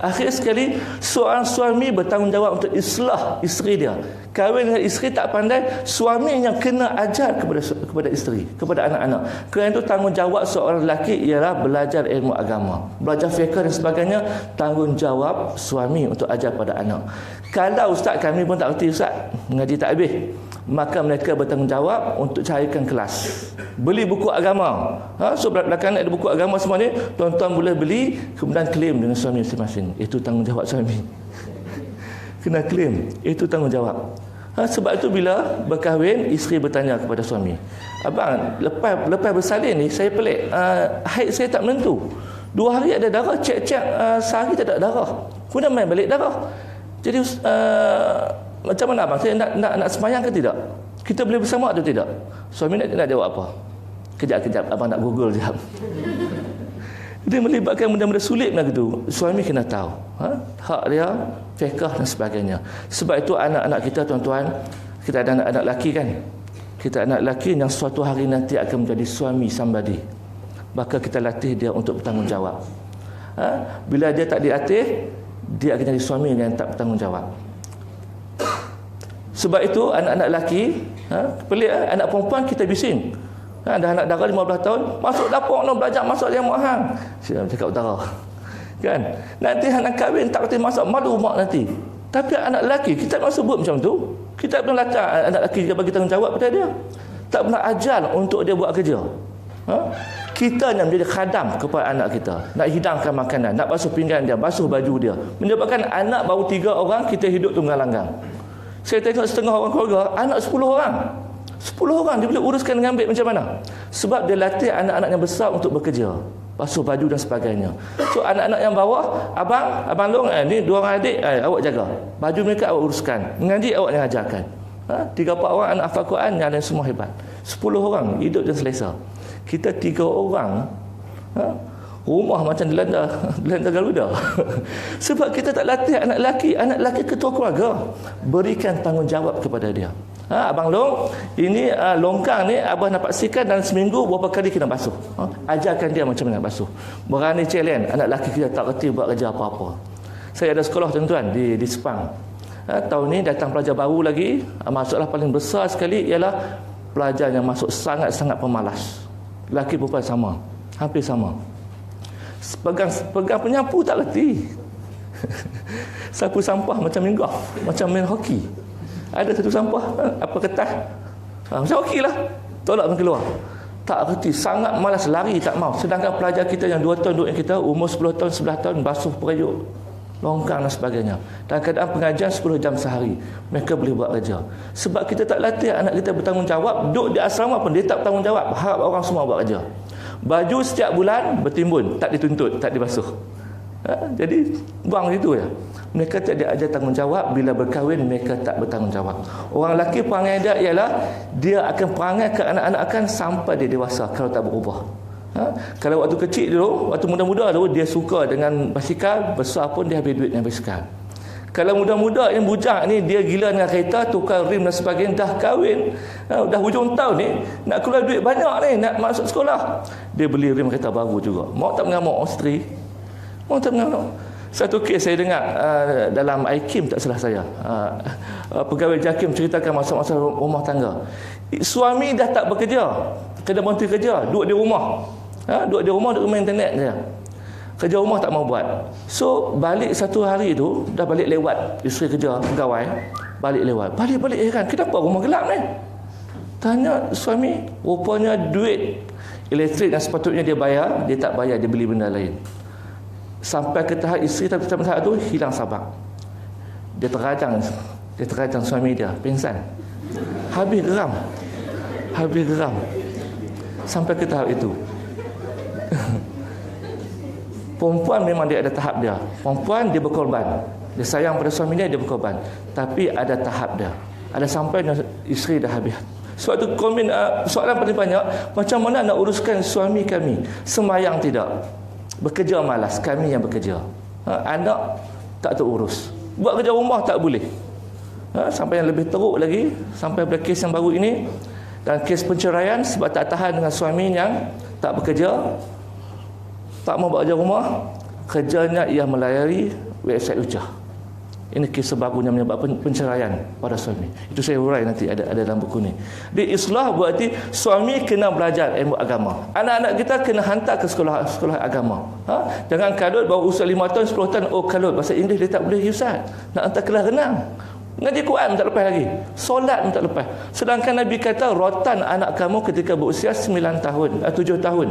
akhir sekali, seorang suami bertanggungjawab untuk islah isteri dia. Kahwin dengan isteri tak pandai, suami yang kena ajar kepada isteri, kepada anak-anak. Kerana itu tanggungjawab seorang lelaki ialah belajar ilmu agama, belajar fiqh dan sebagainya. Tanggungjawab suami untuk ajar pada anak. Kalau ustaz kami pun tak erti, ustaz mengaji tak habis, maka mereka bertanggungjawab untuk carikan kelas, beli buku agama. So belakangan ada buku agama semua ni, tuan-tuan boleh beli, kemudian claim dengan suami masing-masing. Itu tanggungjawab suami. Kena claim, itu tanggungjawab. Sebab itu bila berkahwin, isteri bertanya kepada suami, abang, lepas bersalin ni saya pelik, haid saya tak menentu, 2 hari ada darah, cek sehari tak ada darah, kemudian main balik darah. Jadi macam mana abang, saya nak semayang ke tidak? Kita boleh bersama atau tidak? Suami nak jawab apa? Kejap, abang nak google sekejap. Dia melibatkan benda-benda sulit macam itu. Suami kena tahu hak dia, fiqh dan sebagainya. Sebab itu anak-anak kita, tuan-tuan, kita ada anak-anak lelaki kan, kita anak lelaki yang suatu hari nanti akan menjadi suami somebody, maka kita latih dia untuk bertanggungjawab. Bila dia tak dilatih, dia akan jadi suami yang tak bertanggungjawab. Sebab itu anak-anak lelaki, pelik, anak perempuan kita bising. Dah anak darah 15 tahun, masuk dapur nak belajar masak yang mahal. Saya cakap utara. Kan? Nanti anak kahwin tak kerti masak, malu mak nanti. Tapi anak lelaki, kita tak masuk buat macam tu. Kita pernah latih anak lelaki bagi tanggungjawab pada dia. Tak pernah ajar untuk dia buat kerja. Kita yang menjadi khadam kepada anak kita, nak hidangkan makanan, nak basuh pinggan dia, basuh baju dia. Menyebabkan anak baru 3 orang, kita hidup tunggang langgang. Saya tengok setengah orang keluarga, anak 10 orang. 10 orang dia boleh uruskan dengan baik macam mana? Sebab dia latih anak-anak yang besar untuk bekerja, basuh baju dan sebagainya. So anak-anak yang bawah, abang long, ni 2 orang adik, awak jaga. Baju mereka awak uruskan, mengaji awak yang ajarkan. 3-4 orang anak hafal Quran, yang lain semua hebat. 10 orang hidup dan selesa. Kita 3 orang, rumah macam dilanda Garuda. Sebab kita tak latih anak lelaki ketua keluarga. Berikan tanggungjawab kepada dia. Abang Long, ini longkang ni abang nak pastikan dalam seminggu berapa kali kena basuh. Ajarkan dia macam mana basuh. Berani challenge anak lelaki kita tak reti buat kerja apa-apa. Saya ada sekolah tuan-tuan di Sepang. Tahun ni datang pelajar baru lagi. Masalah paling besar sekali ialah pelajar yang masuk sangat-sangat pemalas. Lelaki perempuan sama, hampir sama. Pegang penyapu tak reti. Sapu sampah macam main golf, macam main hoki. Ada satu sampah, apa kertas, macam hoki lah, tolak pergi keluar. Tak reti, sangat malas, lari tak mau. Sedangkan pelajar kita yang 2 tahun duduk dengan kita, umur 10 tahun, 11 tahun, basuh perayuk, longkang dan sebagainya. Dalam keadaan pengajian 10 jam sehari, mereka boleh buat kerja. Sebab kita tak latih anak kita bertanggungjawab. Duduk di asrama pun dia tak bertanggungjawab, harap orang semua buat kerja. Baju setiap bulan bertimbun, tak dituntut, tak dibasuh. Jadi buang itu ya. Mereka tak diajar tanggungjawab. Bila berkahwin mereka tak bertanggungjawab. Orang lelaki perangai dia ialah dia akan perangai ke anak-anak akan sampai dia dewasa kalau tak berubah. Kalau waktu kecil dulu, waktu muda-muda dulu dia suka dengan basikal, besar pun dia habis duit dengan basikal. Kalau muda-muda yang bujang ni dia gila dengan kereta, tukar rim dan sebagainya, dah kahwin, dah hujung tahun ni, nak keluar duit banyak ni, nak masuk sekolah, dia beli rim kereta baru juga. Mau tak mengamuk isteri? Mau tak mengamuk? Satu kes saya dengar dalam IKIM, tak salah saya, pegawai JAKIM ceritakan masa-masa rumah tangga. Suami dah tak bekerja, kena berhenti kerja, duduk di rumah. Duduk di rumah, duduk main internet je. Kerja rumah tak mau buat. So balik satu hari tu, dah balik lewat, isteri kerja pegawai, balik lewat. Balik heran, kenapa rumah gelap ni? Tanya suami, rupanya duit elektrik yang sepatutnya dia bayar, dia tak bayar, dia beli benda lain. Sampai ke tahap isteri tahap tu hilang sabar. Dia terajang suami dia, pingsan. Habis geram. Sampai ke tahap itu. Perempuan memang dia ada tahap dia. Perempuan dia berkorban. Dia sayang pada suami dia berkorban. Tapi ada tahap dia. Ada sampai isteri dah habis. Sebab tu soalan paling banyak, macam mana nak uruskan suami kami? Sembahyang tidak, bekerja malas, kami yang bekerja. Anak tak terurus, buat kerja rumah tak boleh. Sampai yang lebih teruk lagi, sampai pada kes yang baru ini, dan kes penceraian sebab tak tahan dengan suami yang tak bekerja, tak mau buat kerja rumah, kerjanya ia melayari website lucah. Ini kisah baru yang menyebabkan penceraian pada suami. Itu saya urai nanti ada dalam buku ni. Di islah berarti suami kena belajar ilmu agama. Anak-anak kita kena hantar ke sekolah agama. Jangan kalut baru usia 5 tahun, 10 tahun, oh kalut bahasa Inggeris dia tak boleh ustaz. Nak hantar kelas renang. Ngaji Quran tak lepas lagi. Solat tak lepas. Sedangkan Nabi kata rotan anak kamu ketika berusia 9 tahun, 7 tahun.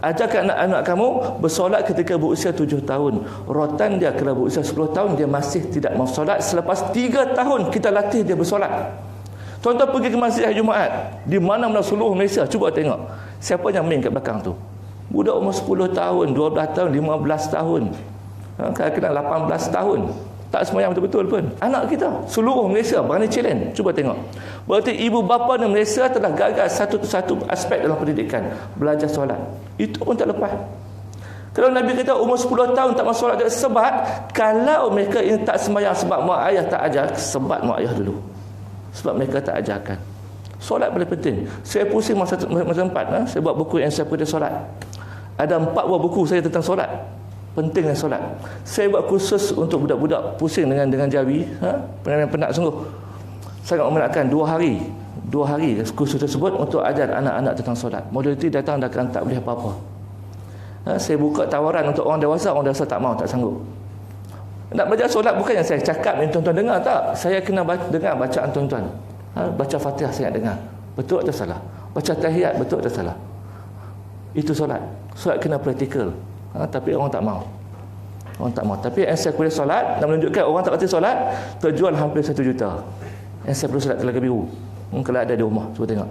Ajarkan anak-anak kamu bersolat ketika berusia 7 tahun. Rotan dia kalau berusia 10 tahun dia masih tidak mau solat. Selepas 3 tahun kita latih dia bersolat. Tuan-tuan pergi ke masjid hari Jumaat di mana-mana seluruh Malaysia, cuba tengok siapa yang main kat belakang tu. Budak umur 10 tahun, 12 tahun, 15 tahun, kadang-kadang 18 tahun, tak semayang betul-betul pun. Anak kita seluruh Malaysia berani challenge. Cuba tengok. Berarti ibu bapa di Malaysia telah gagal satu aspek dalam pendidikan, belajar solat. Itu pun tak lepas. Kalau Nabi kata umur 10 tahun tak masuk solat, sebab kalau mereka ini tak semayang sebab mak ayah tak ajar, sebat mak ayah dulu. Sebab mereka tak ajarkan. Solat paling penting. Saya pusing masa tempat, saya buat buku yang saya pergi solat. Ada 4 buah buku saya tentang solat. Pentingnya solat. Saya buat kursus untuk budak-budak pusing dengan jawi, penat sungguh. Sangat memenatkan 2 hari kursus tersebut untuk ajar anak-anak tentang solat. Modaliti datang dah tak boleh apa-apa. Saya buka tawaran untuk orang dewasa tak mau, tak sanggup. Nak belajar solat bukan yang saya cakap yang tuan-tuan dengar, tak. Saya kena dengar bacaan tuan-tuan. Baca Fatihah saya dengar. Betul atau salah? Baca tahiyat betul atau salah? Itu solat. Solat kena praktikal. Tapi orang tak mau. Tapi ensiklopedia solat nak menunjukkan orang tak kerti solat terjual hampir 1 juta. Ensiklopedia solat Telaga Biru. Kalau ada di rumah, cuba tengok.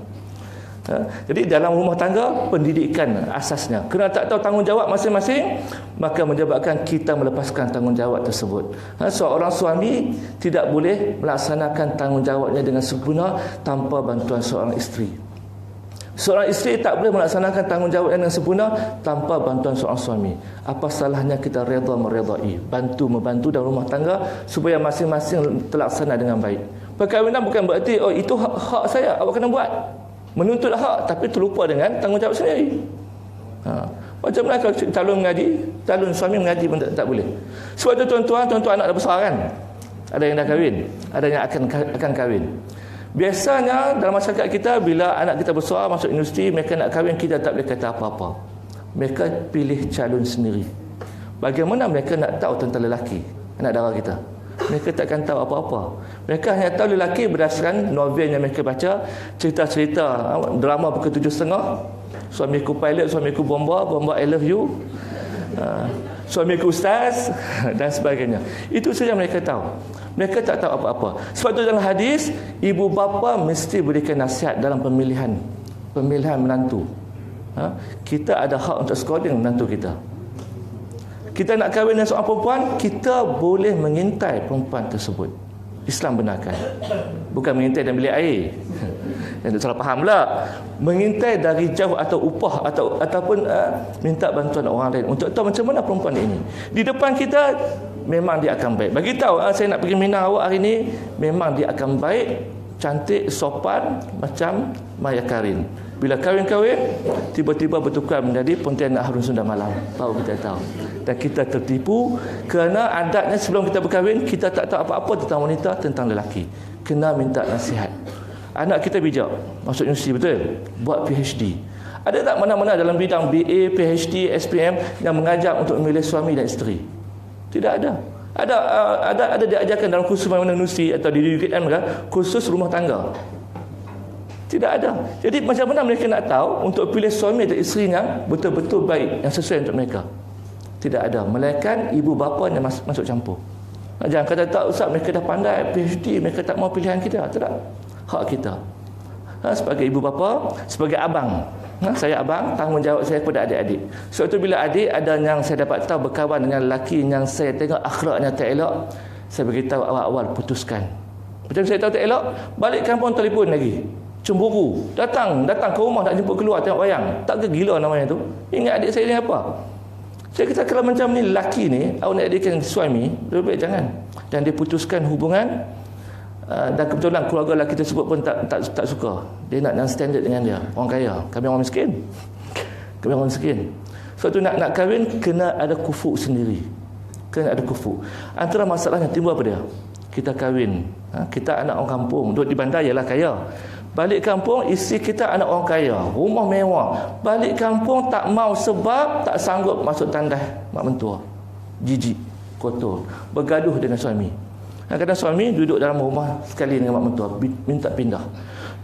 Jadi dalam rumah tangga, pendidikan asasnya. Kerana tak tahu tanggungjawab masing-masing, maka menyebabkan kita melepaskan tanggungjawab tersebut. Seorang suami tidak boleh melaksanakan tanggungjawabnya dengan sempurna tanpa bantuan seorang isteri. Seorang isteri tak boleh melaksanakan tanggungjawabnya dengan sempurna tanpa bantuan seorang suami. Apa salahnya kita redha meredai, membantu dalam rumah tangga supaya masing-masing terlaksana dengan baik. Perkahwinan bukan berarti itu hak saya, awak kena buat. Menuntut hak tapi terlupa dengan tanggungjawab sendiri. Macam mana kalau calon suami mengaji pun tak boleh. Sebab tu tuan-tuan anak dah besar kan? Ada yang dah kahwin, ada yang akan kahwin. Biasanya dalam masyarakat kita, bila anak kita besar masuk universiti, mereka nak kahwin, kita tak boleh kata apa-apa. Mereka pilih calon sendiri. Bagaimana mereka nak tahu tentang lelaki, anak dara kita? Mereka takkan tahu apa-apa. Mereka hanya tahu lelaki berdasarkan novel yang mereka baca, cerita-cerita drama pukul 7.30. Suamiku pilot, suamiku bomba I love you, suamiku ustaz dan sebagainya. Itu saja mereka tahu. Mereka tak tahu apa-apa. Sebab itu dalam hadis, ibu bapa mesti berikan nasihat dalam pemilihan menantu. Kita ada hak untuk scouting menantu kita. Kita nak kahwin dengan seorang perempuan, kita boleh mengintai perempuan tersebut. Islam benarkan. Bukan mengintai dalam bilik air. Yang salah faham pula. Mengintai dari jauh atau upah ataupun minta bantuan orang lain untuk tahu macam mana perempuan ini. Di depan kita memang dia akan baik. Bagi tahu saya nak pergi minang awak hari ini, memang dia akan baik, cantik, sopan macam Maya Karin. Bila kahwin-kahwin, tiba-tiba bertukar menjadi Pontianak Harun Sunda Malam. Baru kita tahu. Dan kita tertipu kerana adatnya sebelum kita berkahwin, kita tak tahu apa-apa tentang wanita, tentang lelaki. Kena minta nasihat. Anak kita bijak, masuk universiti, betul? Buat PhD. Ada tak mana-mana dalam bidang BA, PhD, SPM yang mengajar untuk memilih suami dan isteri? Tidak ada. Ada diajarkan dalam kursus universiti atau di UKM kan, kursus rumah tangga. Tidak ada. Jadi macam mana mereka nak tahu untuk pilih suami dan isteri yang betul-betul baik, yang sesuai untuk mereka? Tidak ada. Melainkan ibu bapa yang masuk campur. Jangan kata tak Ustaz, mereka dah pandai PhD, mereka tak mau pilihan kita. Tidak. Hak kita. Sebagai ibu bapa, sebagai abang. Saya abang, tanggungjawab saya kepada adik-adik. Sebab itu bila adik ada yang saya dapat tahu berkawan dengan lelaki yang saya tengok akhlaknya tak elok, saya beritahu awal-awal putuskan. Macam saya tahu tak elok, balik kampung telefon lagi. Cemburu, datang ke rumah nak jemput keluar tengok wayang. Tak ke gila namanya tu? Ingat adik saya ni apa? Saya kata kalau macam ni lelaki ni, awak nak jadikan suami, lebih baik jangan. Dan dia putuskan hubungan, dan kebetulan keluarga lelaki tersebut pun tak suka. Dia nak non-standard dengan dia, orang kaya. Kami orang miskin. Sebab tu nak kahwin kena ada kufu sendiri. Kena ada kufu. Antara masalahnya timbul apa dia? Kita kahwin, kita anak orang kampung, duduk di bandar ialah kaya. Balik kampung, isteri kita anak orang kaya, rumah mewah. Balik kampung tak mau sebab tak sanggup masuk tandas mak mentua. Jijik, kotor, bergaduh dengan suami. Kadang suami duduk dalam rumah sekali dengan mak mentua, minta pindah.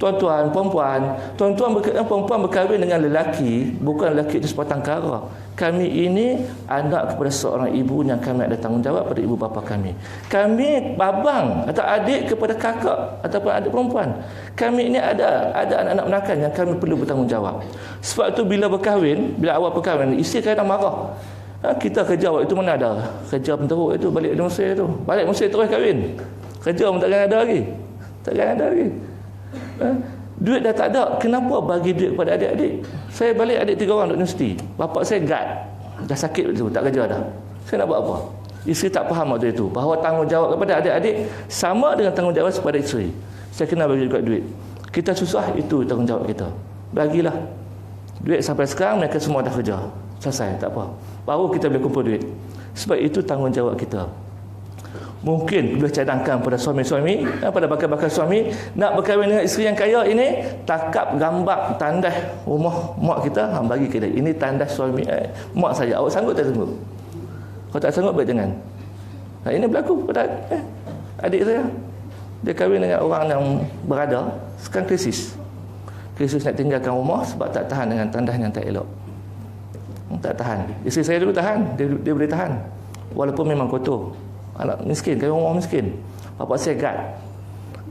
Tuan-tuan, perempuan berkahwin dengan lelaki, bukan lelaki itu sepatang kara. Kami ini anak kepada seorang ibu yang kami ada tanggungjawab pada ibu bapa kami. Kami babang atau adik kepada kakak ataupun adik perempuan. Kami ini ada anak-anak menakan yang kami perlu bertanggungjawab. Sebab itu bila awal berkahwin, isteri kadang marah. Kita kerja waktu itu mana ada kerja penteruk itu, balik dari Mesir tu. Balik Mesir terus kahwin. Kerja pun takkan ada lagi. Duit dah tak ada, kenapa bagi duit kepada adik-adik? Saya balik adik 3 orang duduk universiti. Bapak saya guard, dah sakit waktu itu, tak kerja dah. Saya nak buat apa? Isteri tak faham waktu itu bahawa tanggungjawab kepada adik-adik sama dengan tanggungjawab kepada isteri. Saya kena bagi juga duit. Kita susah, itu tanggungjawab kita. Bagilah duit. Sampai sekarang mereka semua dah kerja, selesai, tak apa. Baru kita boleh kumpul duit. Sebab itu tanggungjawab kita. Mungkin boleh cadangkan pada suami-suami, pada bakal-bakal suami nak berkahwin dengan isteri yang kaya ini, takap gambar tandas rumah mak kita, bagi kita. Ini tandas suami mak saya. Awak sanggup tak sanggup? Kalau tak sanggup, baik jangan. Ini berlaku pada adik saya. Dia kahwin dengan orang yang berada, sekarang krisis nak tinggalkan rumah sebab tak tahan dengan tandas yang tak elok. Tak tahan. Isteri saya dulu tahan, dia boleh tahan walaupun memang kotor. Anak miskin, kaya orang miskin. Bapak saya guard.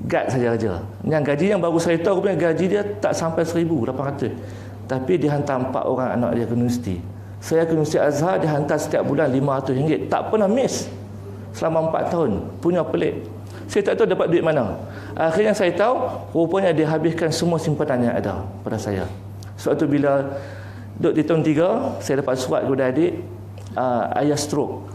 guard saja. Yang gaji yang baru saya tahu punya gaji dia tak sampai 1,800. Tapi dia hantar 4 orang anak dia ke universiti. Saya ke Universiti Azhar, dia hantar setiap bulan RM500. Tak pernah miss selama 4 tahun. Punya pelik. Saya tak tahu dapat duit mana. Akhirnya saya tahu rupanya dia habiskan semua simpanan yang ada pada saya. Sebab tu bila duduk di tahun 3, saya dapat surat kepada adik, ayah stroke.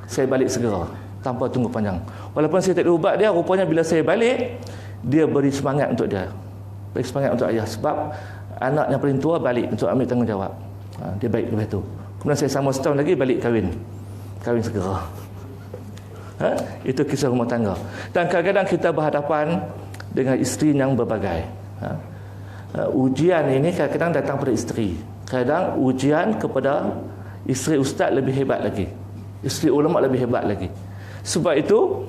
Saya balik segera tanpa tunggu panjang. Walaupun saya tak ada ubat dia, rupanya bila saya balik, dia beri semangat untuk dia. Beri semangat untuk ayah. Sebab anak yang paling tua balik untuk ambil tanggungjawab. Dia baik lepas tu. Kemudian saya sama setahun lagi balik kahwin segera. Itu kisah rumah tangga. Dan kadang-kadang kita berhadapan dengan isteri yang berbagai. Ujian ini kadang-kadang datang pada isteri. Kadang ujian kepada isteri ustaz lebih hebat lagi. Isteri ulama lebih hebat lagi. Sebab itu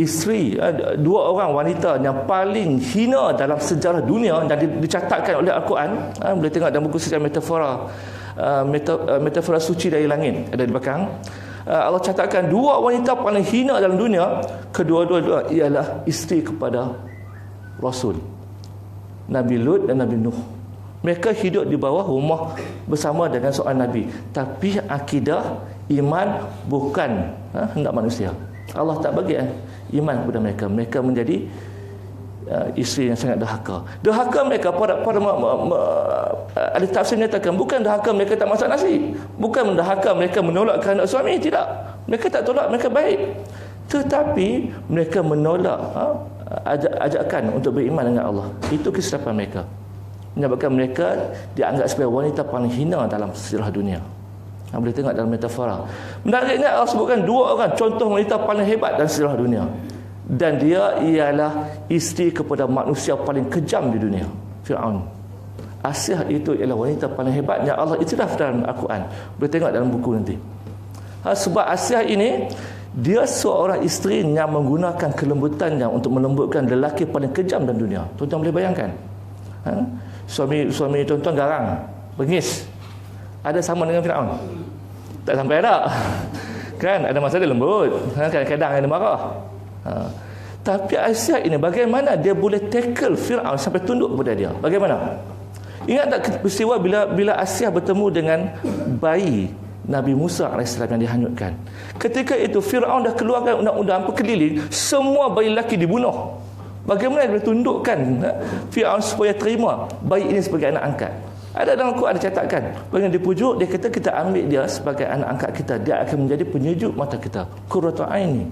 isteri, 2 orang wanita yang paling hina dalam sejarah dunia dan dicatatkan oleh Al-Quran. Boleh tengok dalam buku sejarah metafora suci dari langit, ada di belakang. Allah catatkan 2 wanita paling hina dalam dunia. Kedua-dua ialah isteri kepada Rasul, Nabi Lut dan Nabi Nuh. Mereka hidup di bawah rumah bersama dengan seorang Nabi, tapi akidah iman bukan hendak manusia. Allah tak bagi iman kepada mereka. Mereka menjadi isteri yang sangat derhaka. Derhaka mereka pada ada tafsir menyatakan bukan derhaka mereka tak masak nasi, bukan derhaka mereka menolak kehendak suami, tidak. Mereka tak tolak, mereka baik. Tetapi mereka menolak ajakan untuk beriman dengan Allah. Itu kesilapan mereka. Menyebabkan mereka dianggap sebagai wanita paling hina dalam sejarah dunia. Boleh tengok dalam metafora. Menariknya Allah sebutkan 2 orang contoh wanita paling hebat dalam sejarah dunia. Dan dia ialah isteri kepada manusia paling kejam di dunia, Fir'aun. Asiah itu ialah wanita paling hebat yang Allah iktiraf dalam Al-Quran. Boleh tengok dalam buku nanti. Sebab Asiah ini, dia seorang isteri yang menggunakan kelembutannya untuk melembutkan lelaki paling kejam dalam dunia. Tuan-tuan boleh bayangkan. Suami tuan-tuan garang, bengis. Ada sama dengan Fir'aun? Tak sampai ada. Kan ada masa dia lembut, kadang-kadang dia marah. Tapi Aisyah ini bagaimana dia boleh tackle Fir'aun sampai tunduk kepada dia? Bagaimana? Ingat tak peristiwa bila Aisyah bertemu dengan bayi Nabi Musa AS yang dihanyutkan? Ketika itu Fir'aun dah keluarkan undang-undang perkeliling, semua bayi lelaki dibunuh. Bagaimana dia boleh tundukkan Fir'aun supaya terima bayi ini sebagai anak angkat? Ada dalam Quran dicatatkan, bagaimana dipujuk, dia kata kita ambil dia sebagai anak angkat kita, dia akan menjadi penyejuk mata kita, qurratu aini.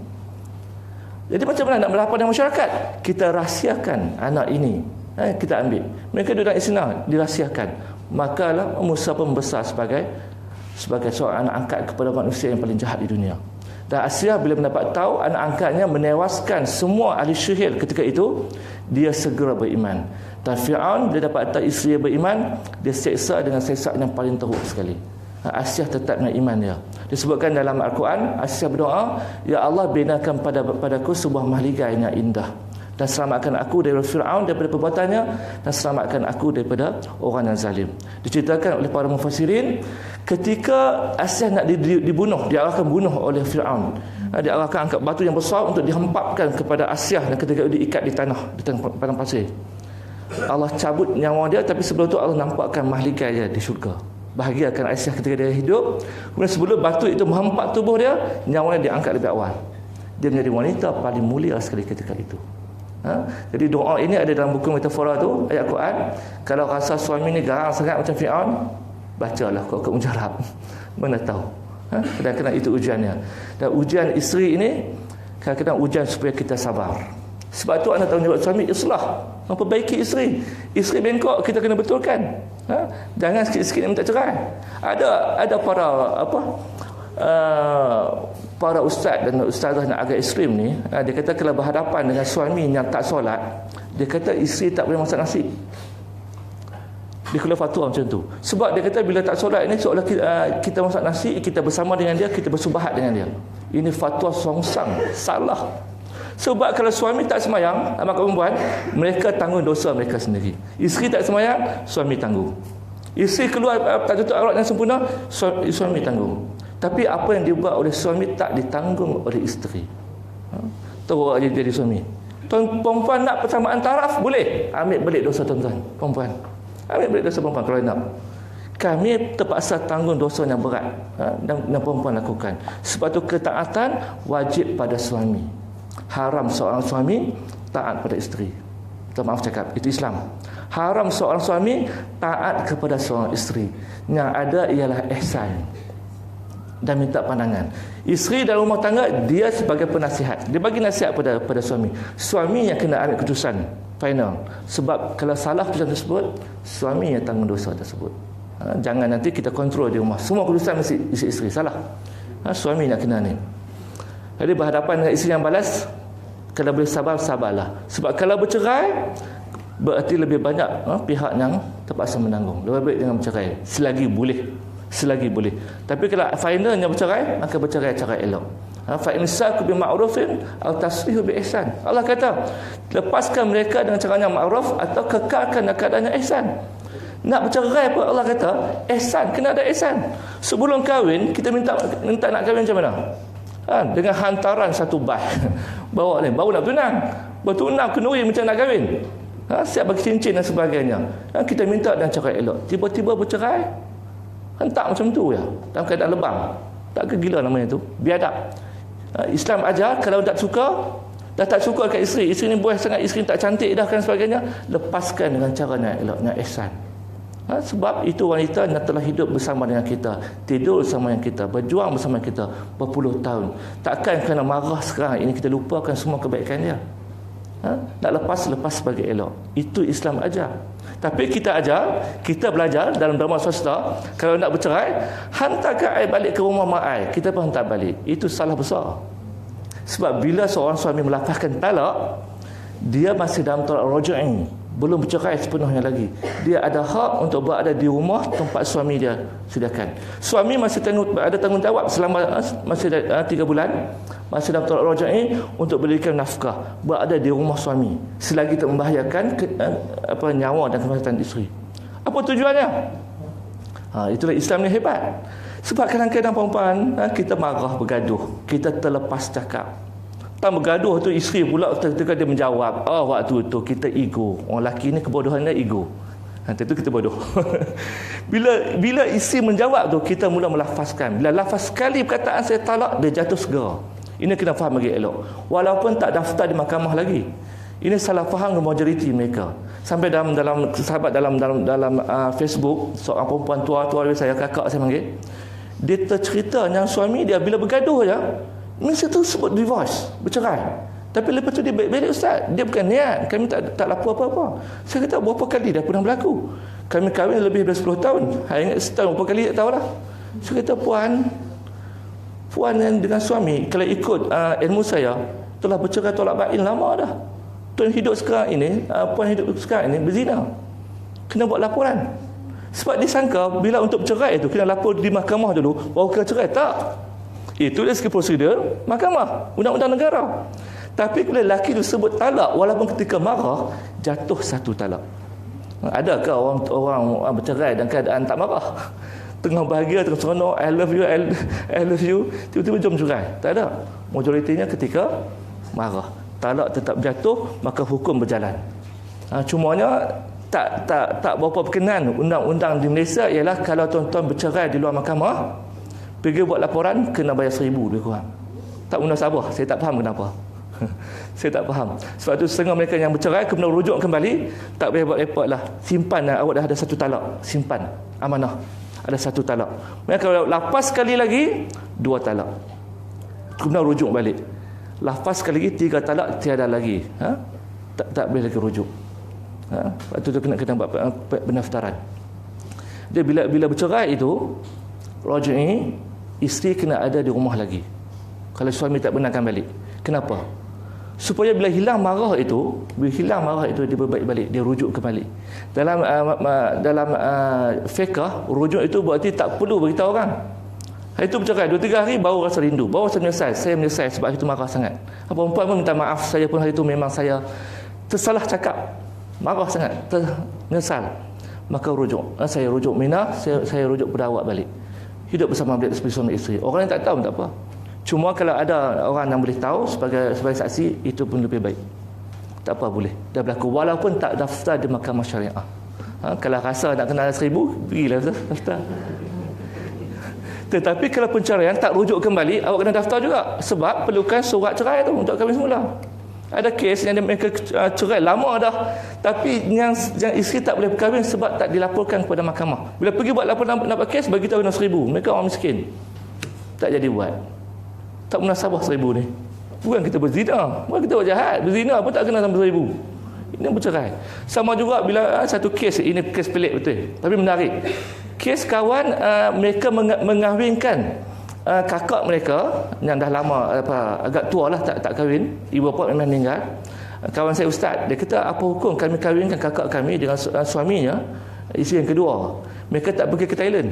Jadi macam mana nak berhadapan dengan masyarakat? Kita rahsiakan anak ini, kita ambil. Mereka duduk dalam istana, dirahsiakan. Makalah Musa pun besar sebagai seorang anak angkat kepada manusia yang paling jahat di dunia. Dan Asiah bila mendapat tahu anak angkatnya menewaskan semua ahli sihir ketika itu, dia segera beriman. Dan Fir'aun bila dapat tahu isteri dia beriman, dia seksa dengan seksa yang paling teruk sekali. Asiah tetap dengan iman dia. Disebutkan dalam Al-Quran, Asiah berdoa, ya Allah, binakan padaku sebuah mahligai yang indah, dan selamatkan aku daripada Fir'aun, daripada perbuatannya, dan selamatkan aku daripada orang yang zalim. Diceritakan oleh para mufassirin, ketika Asiah nak dibunuh, diarahkan bunuh oleh Fir'aun, diarahkan angkat batu yang besar untuk dihempapkan kepada Asiah, dan ketika itu diikat di tanah, di padang pasir. Allah cabut nyawa dia, tapi sebelum itu Allah nampakkan mahligai dia di syurga. Bahagiakan Aisyah ketika dia hidup. Kemudian sebelum batu itu menghempak tubuh dia, nyawanya diangkat lebih awal. Dia menjadi wanita paling mulia sekali ketika itu. Jadi doa ini ada dalam buku metafora tu, ayat Quran. Kalau rasa suami ni garang sangat macam Fir'aun, bacalah Quran mujarab. Mana tahu. Kadang-kadang itu ujiannya. Dan ujian isteri ini kadang-kadang ujian supaya kita sabar. Sebab tu anak tanggungjawab suami islah, memperbaiki isteri. Isteri bengkok, kita kena betulkan. Jangan sikit-sikit minta cerai. Ada para ustaz dan ustazah yang agak ekstrim ni, dia kata kalau berhadapan dengan suami yang tak solat, dia kata isteri tak boleh masak nasi. Dia keluar fatwa macam tu. Sebab dia kata bila tak solat ini seolah kita masak nasi, kita bersama dengan dia, kita bersubahat dengan dia. Ini fatwa songsang, salah. Sebab kalau suami tak semayang, anak perempuan, mereka tanggung dosa mereka sendiri. Isteri tak semayang, suami tanggung. Isteri keluar tak tutup aurat yang sempurna, suami tanggung. Tapi apa yang dibuat oleh suami tak ditanggung oleh isteri. terus jadi suami. Perempuan nak persamaan taraf boleh, ambil balik dosa tuan-tuan. Perempuan ambil balik dosa perempuan kalau nak. Kami terpaksa tanggung dosa yang berat, dan perempuan lakukan. Sebab tu ketaatan wajib pada suami. Haram seorang suami taat pada isteri. Maaf cakap, itu Islam. Haram seorang suami taat kepada seorang isteri. Yang ada ialah ihsan dan minta pandangan. Isteri dalam rumah tangga, dia sebagai penasihat, dia bagi nasihat pada suami. Suami yang kena ambil keputusan final. Sebab kalau salah keputusan tersebut, suami yang tanggung dosa tersebut. Jangan nanti kita kontrol di rumah, semua keputusan mesti isteri. Salah. Suami nak kena ni. Jadi berhadapan dengan isteri yang balas, kalau boleh sabar, sabarlah. Sebab kalau bercerai, berarti lebih banyak pihak yang terpaksa menanggung. Lebih baik dengan bercerai selagi boleh. Tapi kalau finalnya bercerai, maka bercerai cara elok. Fa imsaku bi ma'rufin aw tasrihu bi ihsan. Allah kata, lepaskan mereka dengan cara yang ma'ruf atau kekalkan keadaan yang ihsan. Nak bercerai pun Allah kata ihsan, kena ada ihsan. Sebelum kahwin kita minta nak kahwin macam mana? Dengan hantaran satu bah. Bawa ni, baru nak tunang. Bertunang kenduri macam nak kahwin. Siap bagi cincin dan sebagainya. Kita minta dengan cara elok. Tiba-tiba bercerai, hentak macam tu ya, dalam keadaan lebam. Tak ke gila namanya tu? Biadab. Islam ajar kalau tak suka kat isteri ni buah sangat, isteri tak cantik dah kan sebagainya, lepaskan dengan cara yang elok, yang ihsan. Sebab itu wanita yang telah hidup bersama dengan kita, tidur bersama dengan kita, berjuang bersama kita berpuluh tahun. Takkan kerana marah sekarang ini kita lupakan semua kebaikan dia. Nak lepas sebagai elok. Itu Islam ajar. Tapi kita belajar dalam drama swasta, kalau nak bercerai, hantarkan air balik ke rumah mak ai, kita pun hantar balik. Itu salah besar. Sebab bila seorang suami melafazkan talak, dia masih dalam talak raj'i, belum bercerai sepenuhnya lagi. Dia ada hak untuk berada di rumah tempat suami dia sediakan. Suami masih ada tanggungjawab selama masih 3 bulan, masih dalam talak raj'i untuk berikan nafkah, berada di rumah suami selagi tak membahayakan nyawa dan keselamatan isteri. Apa tujuannya? Itulah Islam ni hebat. Sebab kadang-kadang perempuan kita marah, bergaduh, kita terlepas cakap. Tak bergaduh tu isteri pula ketika dia menjawab, waktu tu kita ego. Orang lelaki ni kebodohannya ego. Tentu kita bodoh. Bila isteri menjawab tu, kita mula melafazkan. Bila lafaz sekali perkataan saya talak, dia jatuh segera. Ini kena faham lagi elok. Walaupun tak daftar di mahkamah lagi. Ini salah faham majoriti mereka. Sampai dalam sahabat dalam Facebook, seorang perempuan tua saya, kakak saya panggil. Dia tercerita yang suami dia bila bergaduh je, mesti tu sebut divorce, bercerai. Tapi lepas tu dia baik-baik, ustaz. Dia bukan niat, kami tak lapor apa-apa. Saya kata berapa kali dah pernah berlaku. Kami kahwin lebih dari 10 tahun. Saya ingat setahun berapa kali tak tahulah. Saya kata puan yang dengan suami kalau ikut ilmu saya telah bercerai tolak bain lama dah. Tuan hidup sekarang ini, puan hidup sekarang ini berzina. Kena buat laporan. Sebab disangka bila untuk bercerai itu kena lapor di mahkamah dulu baru kena cerai. Tak. Itu dari segi prosedur mahkamah, undang-undang negara. Tapi bila lelaki itu sebut talak, walaupun ketika marah, jatuh satu talak. Adakah orang bercerai dan keadaan tak marah? Tengah bahagia, tengah seronok, I love you, tiba-tiba jom cerai. Tak ada. Majoritinya ketika marah. Talak tetap jatuh, maka hukum berjalan. Cumanya tak berapa berkenan undang-undang di Malaysia ialah kalau tuan-tuan bercerai di luar mahkamah, pergi buat laporan kena bayar 1,000 lebih kurang. Tak munasabah, saya tak faham kenapa. Saya tak faham. Sebab tu setengah mereka yang bercerai kemudian rujuk kembali, tak payah buat report lah. Simpan lah, awak dah ada 1 talak. Simpan, amanah. Ada 1 talak. Mereka kalau lepas sekali lagi 2 talak. Kemudian rujuk balik. Lepas sekali lagi 3 talak, tiada lagi. Tak boleh lagi rujuk. Lepas tu kena buat pendaftaran. Dia bila bercerai itu raj'i, isteri kena ada di rumah lagi. Kalau suami tak benarkan balik. Kenapa? Supaya bila hilang marah itu dia berbaik balik, dia rujuk kembali. Dalam fiqh, rujuk itu berarti tak perlu beritahu orang. Hari itu bercerai 2-3 hari baru rasa rindu, baru rasa menyesal. Saya menyesal sebab hari itu marah sangat. Perempuan pun minta maaf, saya pun hari itu memang saya tersalah cakap, marah sangat, menyesal. Maka rujuk. Saya rujuk Mina, saya rujuk pada awak balik. Hidup bersama beliau seperti suami isteri. Orang yang tak tahu tak apa. Cuma kalau ada orang yang boleh tahu sebagai saksi, itu pun lebih baik. Tak apa, boleh. Dah berlaku. Walaupun tak daftar di mahkamah syariah. Kalau rasa nak kena 1,000, pergilah daftar. Tetapi kalau penceraian tak rujuk kembali, awak kena daftar juga. Sebab perlukan surat cerai tu untuk kahwin semula. Ada kes yang mereka cerai lama dah, tapi yang isteri tak boleh berkahwin sebab tak dilaporkan kepada mahkamah. Bila pergi buat laporan nak kes, bagi tahu 1,000. Mereka orang miskin, tak jadi buat. Tak munasabah 1,000 ni. Bukan kita berzina, bukan kita buat jahat. Berzina pun tak kena sampai 1,000. Ini bercerai. Sama juga bila satu kes, ini kes pelik betul, tapi menarik. Kes kawan mereka mengahwinkan kakak mereka yang dah lama agak tua lah, tak kahwin, ibu bapa memang meninggal. Kawan saya ustaz, dia kata apa hukum kami kahwinkan kakak kami dengan suaminya, isteri yang kedua. Mereka tak pergi ke Thailand,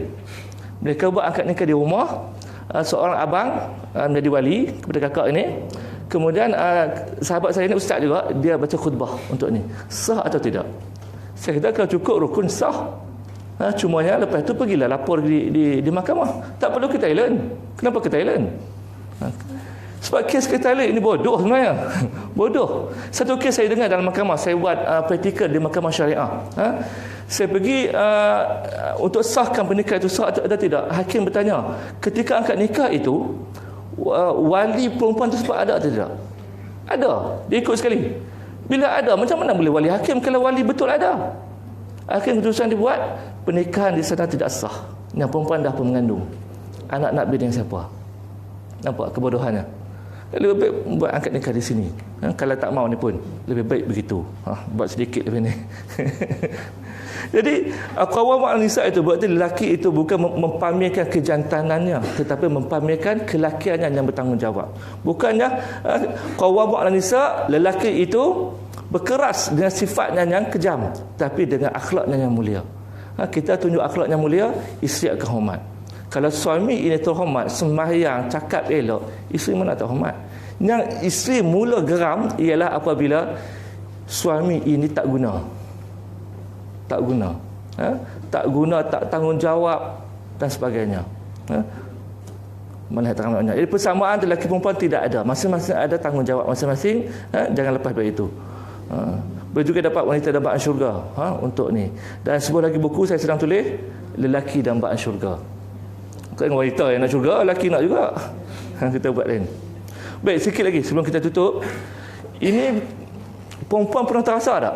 mereka buat akad nikah di rumah. Seorang abang menjadi wali kepada kakak ini. Kemudian sahabat saya ni ustaz juga, dia baca khutbah untuk ni. Sah atau tidak? Saya kata kalau cukup rukun sah. Cumanya lepas tu pergilah lapor di mahkamah. Tak perlu ke Thailand. Kenapa ke Thailand? Sebab kes ke Thailand ini bodoh sebenarnya. Bodoh. Satu kes saya dengar dalam mahkamah, saya buat praktikal di mahkamah syariah. Saya pergi untuk sahkan pernikahan itu sah atau tidak. Hakim bertanya, ketika angkat nikah itu wali perempuan tersebut ada atau tidak? Ada. Dia ikut sekali. Bila ada, macam mana boleh wali hakim kalau wali betul ada? Akhirnya keputusan dibuat, pernikahan di sana tidak sah. Yang perempuan dah pun mengandung. Anak nak beri dengan siapa? Nampak kebodohannya? Lebih baik buat angkat nikah di sini. Kalau tak mau ni pun lebih baik begitu. Buat sedikit lebih ni. Jadi qawwam 'ala nisa itu berarti lelaki itu bukan mempamerkan kejantanannya, tetapi mempamerkan kelakiannya yang bertanggungjawab. Bukannya qawwam 'ala nisa, lelaki itu berkeras dengan sifatnya yang kejam, tapi dengan akhlaknya yang mulia. Kita tunjuk akhlak yang mulia, isteri akan hormat. Kalau suami ini terhormat, sembahyang, cakap elok, isteri mana tak hormat? Yang isteri mula geram ialah apabila suami ini tak guna. Tak guna. Tak guna, tak tanggungjawab dan sebagainya. Mana tanggungjawabnya? Jadi persamaan lelaki perempuan tidak ada. Masing-masing ada tanggungjawab masing-masing. Jangan lepas dari itu. Boleh juga dapat wanita dambaan syurga untuk ni. Dan sebuah lagi buku saya sedang tulis, lelaki dambaan syurga. Bukan wanita yang nak syurga, lelaki nak juga. Kita buat lain. Baik, sikit lagi sebelum kita tutup. Ini perempuan pernah terasa tak?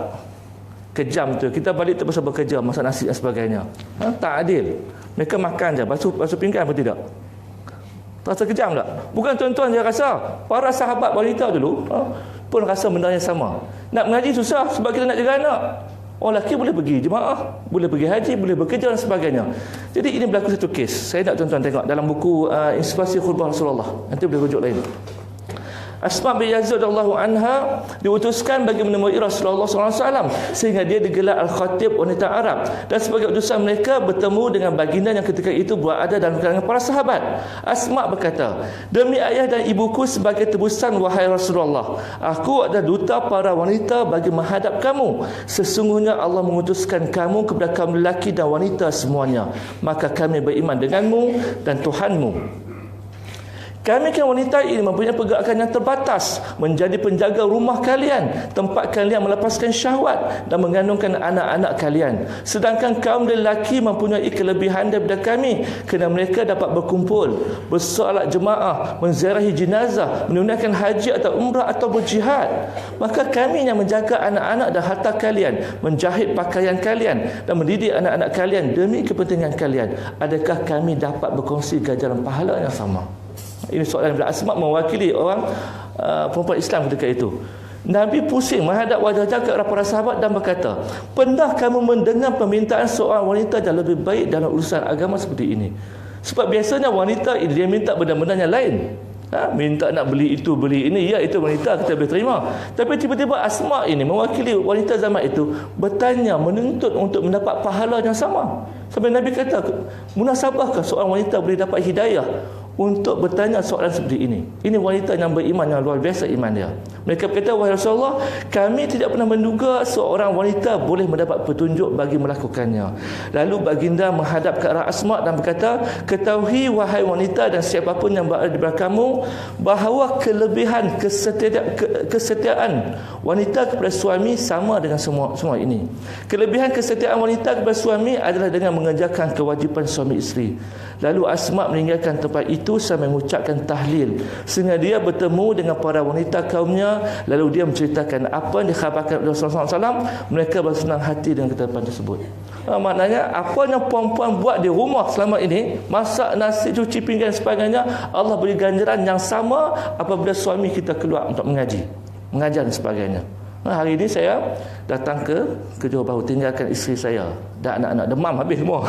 Kejam tu. Kita balik terpaksa bekerja, masak nasi dan sebagainya. Tak adil. Mereka makan je, basuh pinggan pun tidak. Terasa kejam tak? Bukan tuan-tuan je rasa. Para sahabat wanita dulu pun rasa benda yang sama. Nak mengaji susah sebab kita nak jaga anak. Orang lelaki boleh pergi jemaah, boleh pergi haji, boleh bekerja dan sebagainya. Jadi ini berlaku satu kes. Saya nak tuan-tuan tengok dalam buku Inspirasi Khutbah Rasulullah. Nanti boleh rujuk lain. Asma bin Yazid radhiyallahu anha diutuskan bagi menemui Rasulullah SAW sehingga dia digelar Al-Khatib wanita Arab, dan sebagai utusan mereka bertemu dengan baginda yang ketika itu berada dalam kalangan para sahabat. Asma berkata, demi ayah dan ibuku sebagai tebusan wahai Rasulullah, aku adalah duta para wanita bagi menghadap kamu. Sesungguhnya Allah mengutuskan kamu kepada kaum lelaki dan wanita semuanya, maka kami beriman denganmu dan Tuhanmu. Kami kan wanita ini mempunyai pergerakan yang terbatas, menjadi penjaga rumah kalian, tempat kalian melepaskan syahwat dan mengandungkan anak-anak kalian. Sedangkan kaum lelaki mempunyai kelebihan daripada kami, kerana mereka dapat berkumpul, bersolat jemaah, menziarahi jenazah, menunaikan haji atau umrah atau berjihad. Maka kami yang menjaga anak-anak dan harta kalian, menjahit pakaian kalian dan mendidik anak-anak kalian demi kepentingan kalian. Adakah kami dapat berkongsi ganjaran pahala yang sama? Ini soalan bila Asma mewakili orang perempuan Islam ketika itu. Nabi pusing menghadap wajah jagat para sahabat dan berkata, pernah kamu mendengar permintaan seorang wanita yang lebih baik dalam urusan agama seperti ini? Sebab biasanya wanita ini dia minta benda-benda yang lain. Minta nak beli itu, beli ini, ya itu wanita kita boleh terima. Tapi tiba-tiba Asma ini mewakili wanita zaman itu bertanya, menuntut untuk mendapat pahala yang sama. Sampai Nabi kata, munasabahkah seorang wanita boleh dapat hidayah untuk bertanya soalan seperti ini. Ini wanita yang beriman, yang luar biasa iman dia. Mereka berkata, wahai Rasulullah, kami tidak pernah menduga seorang wanita boleh mendapat petunjuk bagi melakukannya. Lalu baginda menghadap ke arah Asma dan berkata, ketahui wahai wanita dan siapapun yang berada di belakangmu, bahawa kelebihan kesetiaan wanita kepada suami sama dengan semua ini. Kelebihan kesetiaan wanita kepada suami adalah dengan mengerjakan kewajipan suami isteri. Lalu Asma meninggalkan tempat itu sambil mengucapkan tahlil sehingga dia bertemu dengan para wanita kaumnya. Lalu dia menceritakan apa yang dikhabarkan oleh Rasulullah SAW. Mereka bersenang hati dengan ketetapan tersebut. Maknanya apa yang perempuan buat di rumah selama ini, masak nasi, cuci pinggan dan sebagainya, Allah beri ganjaran yang sama apabila suami kita keluar untuk mengajar dan sebagainya. Hari ini saya datang ke Johor Bahru, tinggalkan isteri saya dan anak-anak. Demam habis semua.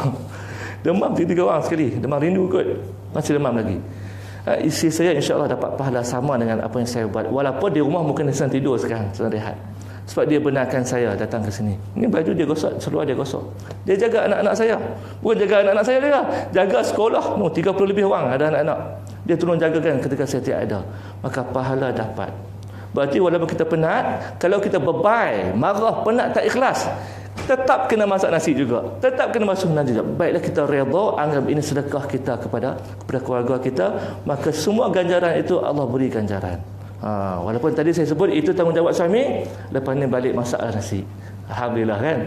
Demam 3 orang sekali. Demam rindu kot. Masih demam lagi. Isteri saya insya-Allah dapat pahala sama dengan apa yang saya buat. Walaupun di rumah mungkin dia sedang tidur sekarang, sedang rehat. Sebab dia benarkan saya datang ke sini. Ini baju dia gosok, seluar dia gosok. Dia jaga anak-anak saya. Bukan jaga anak-anak saya dia, jaga sekolah. 30 lebih orang ada anak-anak. Dia tolong jagakan ketika saya tidak ada. Maka pahala dapat. Berarti walaupun kita penat, kalau kita bebai, marah, penat, tak ikhlas, tetap kena masak nasi juga, tetap kena basuh nasi juga. Baiklah kita redha, anggap ini sedekah kita kepada keluarga kita, maka semua ganjaran itu Allah beri ganjaran. Walaupun tadi saya sebut itu tanggungjawab suami, lepas ni balik masak nasi. Alhamdulillah kan.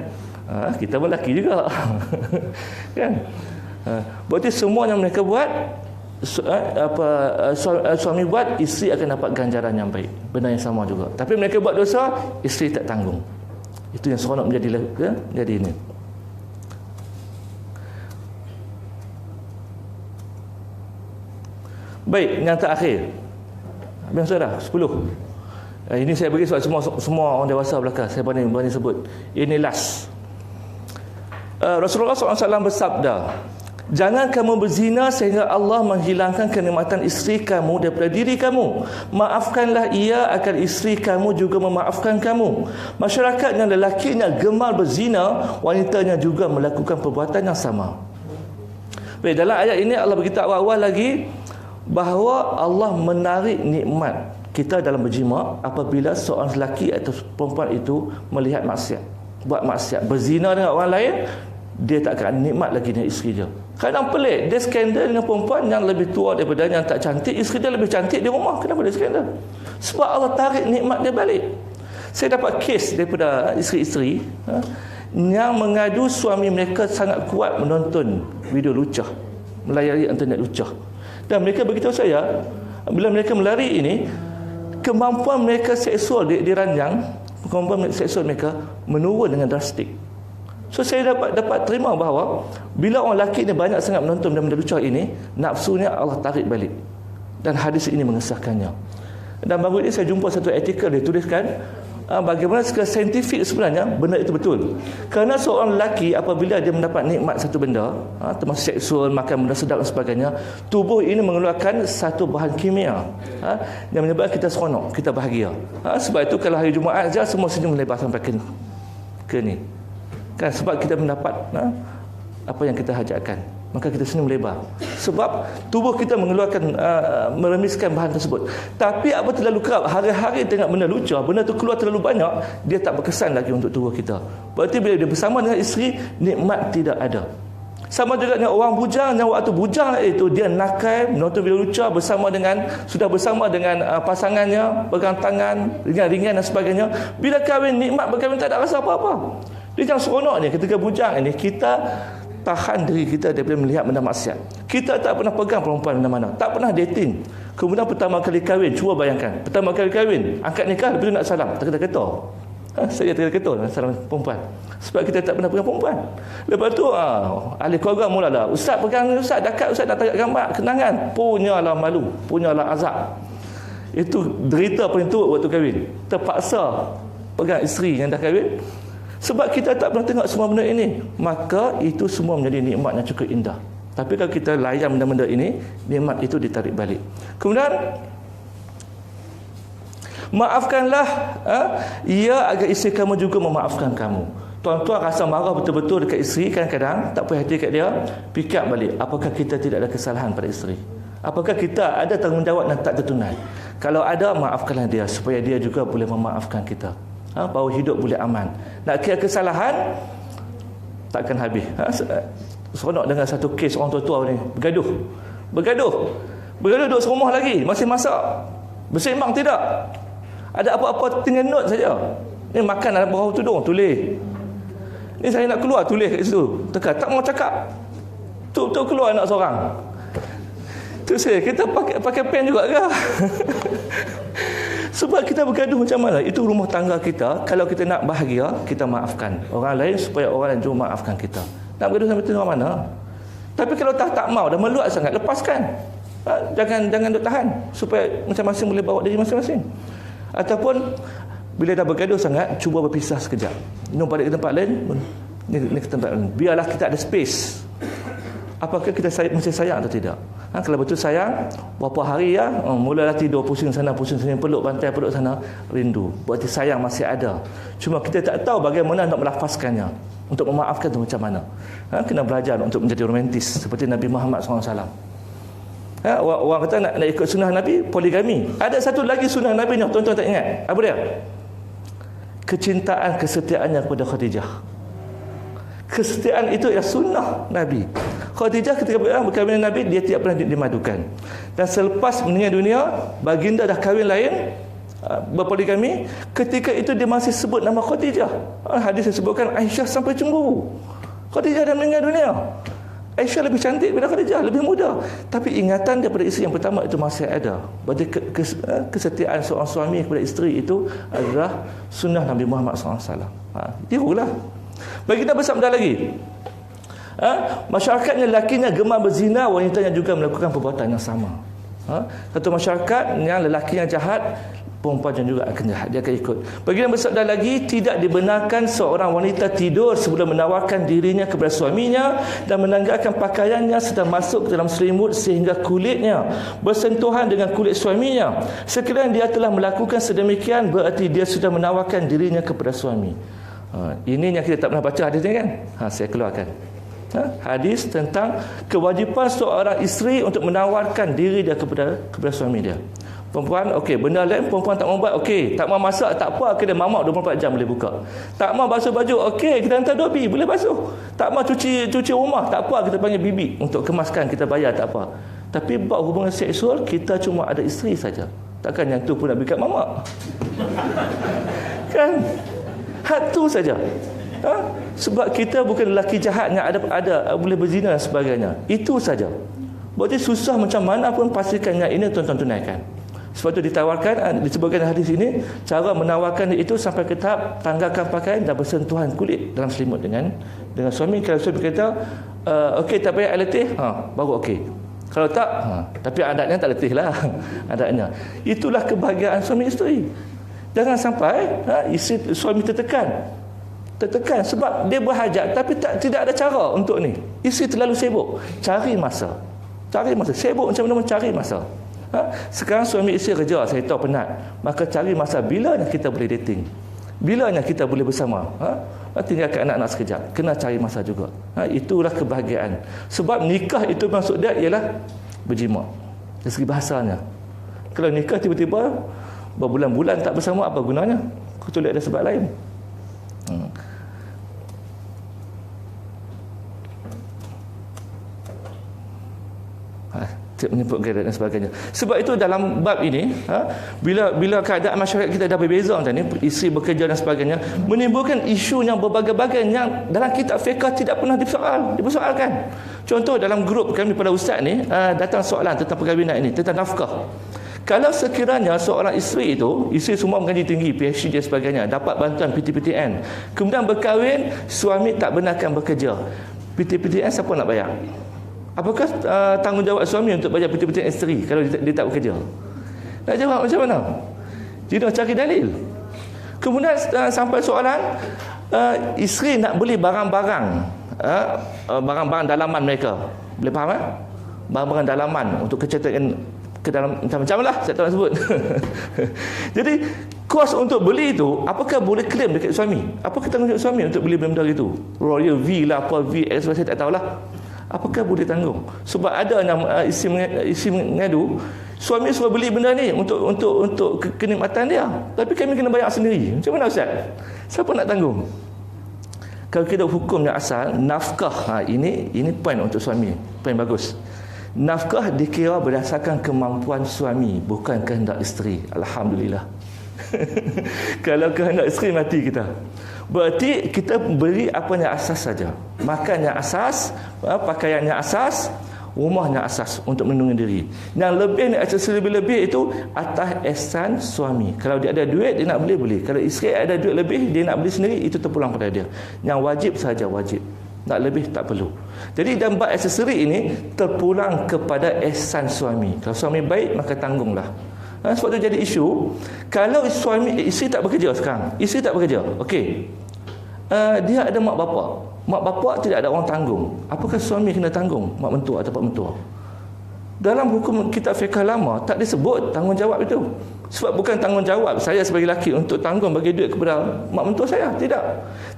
Kita pun lelaki juga. Kan? Berarti semua yang mereka buat, suami buat, isteri akan dapat ganjaran yang baik. Benda yang sama juga. Tapi mereka buat dosa, isteri tak tanggung. Itu yang seronok menjadi ini. Baik, yang terakhir. Habis sudah 10. Ini saya bagi sebab semua orang dewasa belakang. Saya berani sebut. Ini last. Rasulullah SAW bersabda, jangan kamu berzina sehingga Allah menghilangkan kenikmatan isteri kamu daripada diri kamu. Maafkanlah ia agar isteri kamu juga memaafkan kamu. Masyarakat yang lelakinya gemar berzina, wanitanya juga melakukan perbuatan yang sama. Baik, dalam ayat ini Allah beritahu awal lagi bahawa Allah menarik nikmat kita dalam berjima apabila seorang lelaki atau perempuan itu melihat maksiat, buat maksiat, berzina dengan orang lain, dia tak akan nikmat lagi dengan isteri dia. Kadang pelik, dia skandal dengan perempuan yang lebih tua daripada yang tak cantik, isteri dia lebih cantik di rumah. Kenapa dia skandal? Sebab Allah tarik nikmat dia balik. Saya dapat kes daripada isteri-isteri yang mengadu suami mereka sangat kuat menonton video lucah, melayari internet lucah. Dan mereka beritahu saya, bila mereka melari ini, kemampuan mereka seksual diranjang, kemampuan seksual mereka menurun dengan drastik. So saya dapat terima bahawa bila orang lelaki ni banyak sangat menonton benda lucah ini, nafsunya Allah tarik balik. Dan hadis ini mengesahkannya. Dan baru ini saya jumpa satu artikel dia tuliskan bagaimana secara saintifik sebenarnya benda itu betul. Kerana seorang lelaki apabila dia mendapat nikmat satu benda, termasuk seksual, makan benda sedap dan sebagainya, tubuh ini mengeluarkan satu bahan kimia yang menyebabkan kita seronok, kita bahagia. Sebab itu kalau hari Jumaat saja semua senyum lebar sampai ke ni. Kan sebab kita mendapat apa yang kita hajatkan, maka kita senyum lebar. Sebab tubuh kita mengeluarkan meremiskan bahan tersebut. Tapi apa terlalu kerap, hari-hari tengok benda lucah, benda tu keluar terlalu banyak, dia tak berkesan lagi untuk tubuh kita. Berarti bila dia bersama dengan isteri, nikmat tidak ada. Sama juga dengan orang bujang, yang waktu bujang itu dia nakal, menonton video lucah sudah bersama dengan pasangannya, pegang tangan, ringan-ringan dan sebagainya. Bila kahwin, nikmat berkahwin tak ada rasa apa-apa. Dia jangan seronok ni ketika bujang ini, kita tahan diri kita daripada melihat benda maksiat. Kita tak pernah pegang perempuan mana-mana, tak pernah dating. Kemudian pertama kali kahwin, cuba bayangkan, pertama kali kahwin, angkat nikah, lepas tu nak salam, terketa-keta. Saya terketa nak salam perempuan. Sebab kita tak pernah pegang perempuan. Lepas tu ahli keluarga mulalah, ustaz pegang ustaz, dekat ustaz nak tengok gambar kenangan, punyalah malu, punyalah azab. Itu derita paling teruk waktu kahwin. Terpaksa pegang isteri yang dah kahwin. Sebab kita tak pernah tengok semua benda ini, maka itu semua menjadi nikmat yang cukup indah. Tapi kalau kita layan benda-benda ini, nikmat itu ditarik balik. Kemudian maafkanlah ia agar isteri kamu juga memaafkan kamu. Tuan-tuan rasa marah betul-betul dekat isteri, kadang-kadang tak puas hati kat dia, fikir balik, apakah kita tidak ada kesalahan pada isteri? Apakah kita ada tanggungjawab dan tak tertunai? Kalau ada, maafkanlah dia supaya dia juga boleh memaafkan kita. Bahawa hidup boleh aman. Nak kira kesalahan, takkan habis. Seronok dengan satu kes orang tua-tua ni bergaduh duduk serumah lagi, masih masak, bersembang tidak. Ada apa-apa tinggal note saja. Ni makan dalam bawah tudung, tulis. Ni saya nak keluar, tulis kat situ. Tekan, tak mau cakap. Tu keluar anak seorang. Tu saya, kita pakai pen juga ke? Sebab kita bergaduh macam mana? Itu rumah tangga kita. Kalau kita nak bahagia, kita maafkan orang lain supaya orang lain juga maafkan kita. Nak bergaduh sampai tengah mana? Tapi kalau tak mau, dah meluat sangat, lepaskan. Jangan duk tahan supaya masing-masing boleh bawa diri masing-masing. Ataupun bila dah bergaduh sangat, cuba berpisah sekejap. Balik ke tempat lain, ni ke tempat lain. Biarlah kita ada space. Apakah kita masih sayang atau tidak? Kalau betul sayang, berapa hari mulalah tidur pusing sana pusing sini, peluk bantai peluk sana, rindu. Berarti sayang masih ada. Cuma kita tak tahu bagaimana nak melafazkannya, untuk memaafkan tu macam mana. Kena belajar untuk menjadi romantis seperti Nabi Muhammad SAW. Orang kata nak ikut sunnah Nabi, poligami. Ada satu lagi sunnah Nabi ni, tuan-tuan tak ingat? Apa dia? Kecintaan, kesetiaannya kepada Khadijah. Kesetiaan itu ialah sunnah Nabi. Khadijah ketika berkahwin dengan Nabi, dia tidak pernah dimadukan. Dan selepas meninggal dunia, baginda dah kahwin lain, berpoligami. Ketika itu dia masih sebut nama Khadijah. Hadis disebutkan Aisyah sampai cemburu. Khadijah dah meninggal dunia. Aisyah lebih cantik daripada Khadijah, lebih muda. Tapi ingatan daripada isteri yang pertama itu masih ada. Berarti kesetiaan seorang suami kepada isteri itu adalah sunnah Nabi Muhammad SAW. Tirulah. Baginda bersabda lagi, masyarakatnya lakinya gemar berzina, wanitanya juga melakukan perbuatan yang sama. Satu masyarakat yang lelakinya jahat, perempuan juga akan jahat, dia akan ikut. Baginda bersabda lagi, tidak dibenarkan seorang wanita tidur sebelum menawarkan dirinya kepada suaminya dan menanggalkan pakaiannya serta masuk ke dalam selimut sehingga kulitnya bersentuhan dengan kulit suaminya. Sekiranya dia telah melakukan sedemikian, berarti dia sudah menawarkan dirinya kepada suami. Ini yang kita tak pernah baca hadis ni kan? Saya keluarkan. Hadis tentang kewajipan seorang isteri untuk menawarkan diri dia kepada suami dia. Perempuan, okey, benda lain perempuan tak mau buat, okey, tak mau masak, tak apa, kita mamak 24 jam boleh buka. Tak mau basuh baju, okey, kita hantar dobi, boleh basuh. Tak mau cuci rumah, tak apa, kita panggil bibi untuk kemaskan, kita bayar, tak apa. Tapi buat hubungan seksual, kita cuma ada isteri saja. Takkan yang tu pun nak berikan mamak. Kan? Tu saja. Sebab kita bukan lelaki jahat yang ada boleh berzina dan sebagainya. Itu saja. Berarti susah macam mana pun pastikan yang ini tuan-tuan tunaikan. Sebab itu ditawarkan, disebutkan hadis ini, cara menawarkan itu sampai ke tahap tanggalkan pakaian dan bersentuhan kulit dalam selimut dengan suami. Kalau suami kata, okey, tak payah letih, baru okey. Kalau tak, tapi adatnya tak letih lah. Adatnya. Itulah kebahagiaan suami isteri. Jangan sampai suami tertekan sebab dia berhajat tapi tidak ada cara untuk ni. Isteri terlalu sibuk, cari masa, sibuk macam mana cari masa. Sekarang suami isteri kerja, saya tahu penat, maka cari masa bilanya kita boleh dating, bilanya kita boleh bersama. Tinggalkan anak-anak sekejap, kena cari masa juga. Itulah kebahagiaan. Sebab nikah itu maksud dia ialah berjima dari segi bahasanya. Kalau nikah tiba-tiba berbulan-bulan tak bersama, apa gunanya? Kecuali ada sebab lain. Menyebut gairah dan sebagainya. Sebab itu dalam bab ini, bila keadaan masyarakat kita dah berbeza macam ni, isteri bekerja dan sebagainya, menimbulkan isu yang berbagai-bagai yang dalam kitab fiqh tidak pernah dipersoalkan. Contoh dalam grup kami pada ustaz ni, datang soalan tentang perkahwinan ini, tentang nafkah. Kalau sekiranya seorang isteri semua mengaji tinggi, PhD dan sebagainya, dapat bantuan PTPTN, kemudian berkahwin, suami tak benarkan bekerja, PTPTN siapa nak bayar? Apakah tanggungjawab suami untuk bayar PTPTN isteri kalau dia tak bekerja? Nak jawab macam mana? Dia nak cari dalil. Kemudian sampai soalan, isteri nak beli barang-barang dalaman mereka. Boleh faham tak? Barang-barang dalaman untuk kecetakan ke dalam macam-macam lah, saya tak nak sebut. Jadi kos untuk beli itu, apakah boleh claim dekat suami? Apakah tanggungjawab suami untuk beli benda itu? Royal V lah, apa V, saya tak tahulah. Apakah boleh tanggung? Sebab ada isi mengadu, suami suruh beli benda ni untuk kenikmatan dia, tapi kami kena bayar sendiri. Macam mana Ustaz? Siapa nak tanggung? Kalau kita hukum yang asal, nafkah, ini poin untuk suami, poin bagus. Nafkah dikira berdasarkan kemampuan suami, bukan kehendak isteri. Alhamdulillah. Kalau kehendak isteri, mati kita. Berarti kita beri apa yang asas saja. Makan yang asas, pakaian yang asas, rumah yang asas untuk melindungi diri. Yang lebih ni, aksesori lebih itu atas ihsan suami. Kalau dia ada duit, dia nak beli. Kalau isteri ada duit lebih, dia nak beli sendiri, itu terpulang pada dia. Yang wajib saja wajib. Nak lebih tak perlu. Jadi dalam bab aksesori ini terpulang kepada ihsan suami. Kalau suami baik, maka tanggunglah. Sebab tu jadi isu. Kalau isteri tak bekerja sekarang, isteri tak bekerja, okey, dia ada mak bapak. Mak bapak tidak ada orang tanggung. Apakah suami kena tanggung mak mentua atau pak mentua? Dalam hukum kitab fiqh lama tak disebut tanggungjawab itu. Sebab bukan tanggungjawab saya sebagai lelaki untuk tanggung bagi duit kepada mak mentua saya, tidak.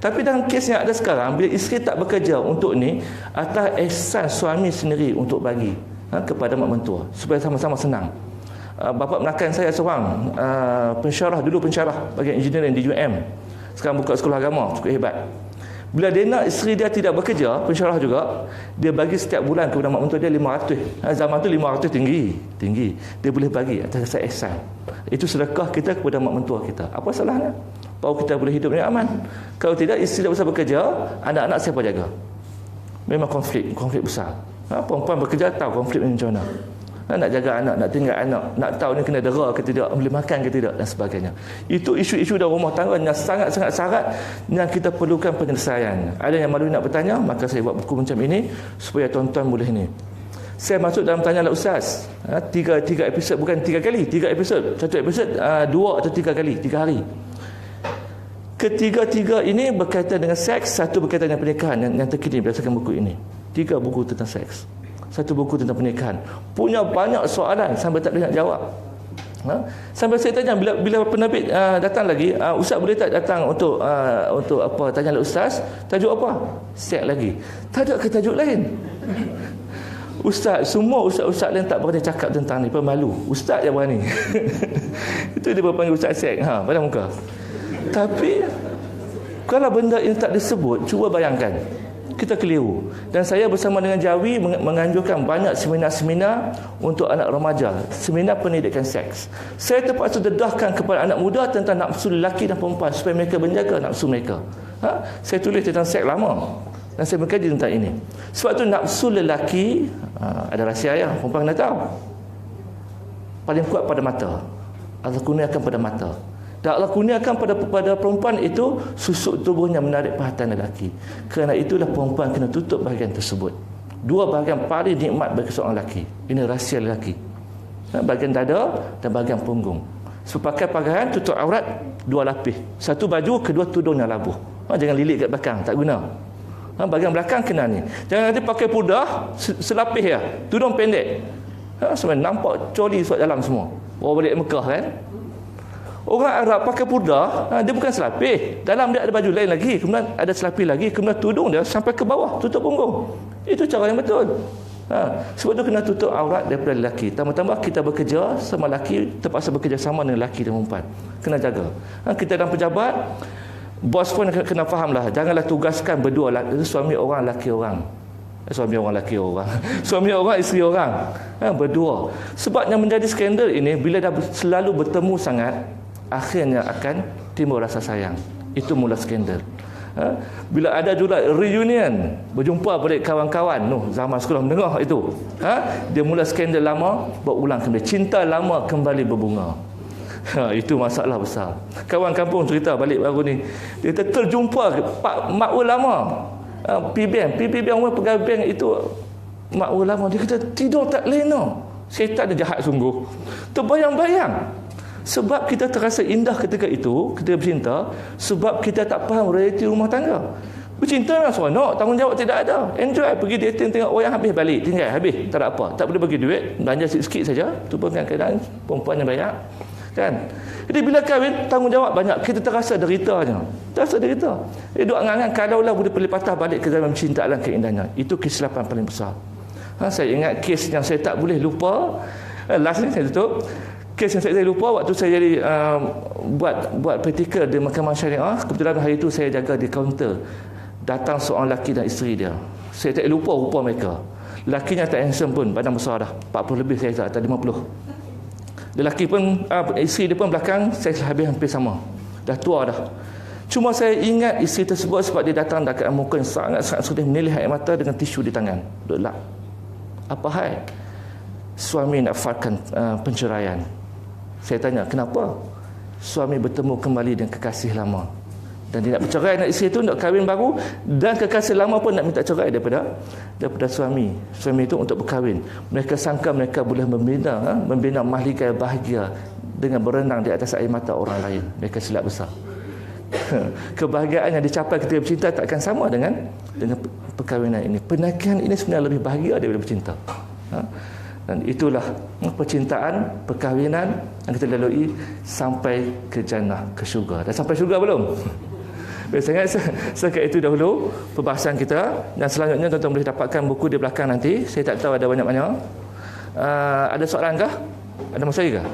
Tapi dalam kes yang ada sekarang, bila isteri tak bekerja untuk ni, atas ihsan suami sendiri untuk bagi kepada mak mentua supaya sama-sama senang. Bapa menakan saya seorang pensyarah bagi engineering di UM. Sekarang buka sekolah agama, cukup hebat. Bila dia nak isteri dia tidak bekerja, pensyarah juga, dia bagi setiap bulan kepada mak mentua dia 500. Zaman tu 500 tinggi. Dia boleh bagi atas dasar ihsan. Itu sedekah kita kepada mak mentua kita. Apa salahnya? Baru kita boleh hidup dengan aman. Kalau tidak, isteri tak besar bekerja, anak-anak siapa jaga? Memang konflik besar. Perempuan bekerja tahu konflik macam mana. Nak jaga anak, nak tinggal anak, nak tahu ni kena dera ke tidak, boleh makan ke tidak, dan sebagainya. Itu isu-isu dalam rumah tangga yang sangat-sangat syarat yang kita perlukan penyelesaian. Ada yang malu nak bertanya, maka saya buat buku macam ini supaya tuan-tuan boleh ni. Saya masuk dalam Tanyalah Ustaz, tiga episod, bukan 3 kali, 3 episod. Satu episod 2 atau 3 kali, 3 hari. Ketiga-tiga ini berkaitan dengan seks, satu berkaitan dengan pernikahan yang terkini berdasarkan buku ini. 3 buku tentang seks, 1 buku tentang pernikahan. Punya banyak soalan sampai tak boleh nak jawab. Sampai saya tanya bila penerbit datang lagi, Ustaz boleh tak datang untuk apa, Tanyalah Ustaz, tajuk apa? Seks lagi. Tak ada ke tajuk lain? Ustaz, semua ustaz-ustaz lain tak berani cakap tentang ni, pemalu. Ustaz yang berani. Itu dia berpanggil Ustaz seks pada muka. Tapi kalau benda ini tak disebut, cuba bayangkan, kita keliru. Dan saya bersama dengan Jawi menganjurkan banyak seminar-seminar untuk anak remaja, seminar pendidikan seks. Saya terpaksa dedahkan kepada anak muda tentang nafsu lelaki dan perempuan supaya mereka menjaga nafsu mereka. Saya tulis tentang seks lama dan saya berkaji tentang ini. Sebab tu nafsu lelaki ada rahsia ya, perempuan kena tahu. Paling kuat pada mata. Allah kurniakan pada mata. Dan Allah kurniakan pada perempuan itu susuk tubuhnya menarik perhatian lelaki. Kerana itulah perempuan kena tutup bahagian tersebut. 2 bahagian paling nikmat bagi seorang lelaki. Ini rahsia lelaki. Bahagian dada dan bahagian punggung. Sepakai pakaian tutup aurat 2 lapis. 1 baju, kedua tudung yang labuh. Jangan lilit kat belakang, tak guna. Bahagian belakang kena ni. Jangan nanti pakai pudar selapis ya. Tudung pendek. Sampai nampak coli suat dalam semua. Bawa balik Mekah kan. Orang Arab pakai pudar, dia bukan selapis. Dalam dia ada baju lain lagi, kemudian ada selapis lagi, kemudian tudung dia sampai ke bawah, tutup punggung. Itu cara yang betul. Sebab tu kena tutup aurat daripada lelaki. Tambah-tambah kita bekerja sama lelaki, terpaksa bekerja sama dengan lelaki dan perempuan. Kena jaga. Kita dalam pejabat, bos pun kena fahamlah. Janganlah tugaskan berdua, suami orang, lelaki orang. Suami orang, lelaki orang. Suami orang, isteri orang. Berdua. Sebab yang menjadi skandal ini, bila dah selalu bertemu sangat, akhirnya akan timbul rasa sayang. Itu mula skandal. Bila ada juga reunion, berjumpa balik kawan-kawan zaman sekolah menengah itu, dia mula skandal lama berulang kembali, cinta lama kembali berbunga. Itu masalah besar. Kawan kampung cerita balik baru ni, dia terjumpa makwa lama, P-Bank orang pegang bank itu, makwa lama. Dia kata tidur tak lena, syaitan dia jahat sungguh, terbayang-bayang. Sebab kita terasa indah ketika itu, kita bercinta, sebab kita tak faham realiti rumah tangga. Bercinta memang seronok, tanggungjawab tidak ada. Enjoy, pergi dating tengok wayang habis balik, tinggal habis, tak ada apa. Tak boleh bagi duit, belanja sikit-sikit saja. Tu pun kadang-kadang perempuan yang banyak. Kan? Jadi bila kahwin, tanggungjawab banyak. Kita terasa deritanya. Terasa derita. Duk angan-angan kalaulah boleh patah balik ke dalam cinta dan keindahannya. Itu kesilapan paling besar. Saya ingat kes yang saya tak boleh lupa. Last ni saya tutup. Kes yang saya lupa waktu saya jadi buat praktikal di Mahkamah Syariah. Kebetulan hari itu saya jaga di kaunter. Datang seorang lelaki dan isteri dia. Saya tak lupa rupa mereka. Lakinya tak handsome pun, badan besar dah. 40 lebih saya tak, 50. Lelaki pun, isteri dia pun belakang, saya hampir sama. Dah tua dah. Cuma saya ingat isteri tersebut sebab dia datang dekat muka yang sangat-sangat sedih, menilih air mata dengan tisu di tangan. Duk lap. Apa hal? Suami nak failkan penceraian. Saya tanya, kenapa? Suami bertemu kembali dengan kekasih lama. Dan dia nak bercerai dengan isteri itu, nak kahwin baru. Dan kekasih lama pun nak minta cerai daripada suami. Suami itu untuk berkahwin. Mereka sangka mereka boleh membina mahligai bahagia dengan berenang di atas air mata orang lain. Mereka silap besar. Kebahagiaan yang dicapai ketika bercinta takkan sama dengan perkahwinan ini. Pernikahan ini sebenarnya lebih bahagia daripada bercinta. Dan itulah percintaan, perkahwinan yang kita lalui sampai ke jannah, ke syurga. Dah sampai syurga belum? Biasanya sekat itu dahulu perbahasan kita. Dan selanjutnya tuan-tuan boleh dapatkan buku di belakang nanti. Saya tak tahu ada banyak-banyak. Ada soalan kah? Ada masa lagi kah?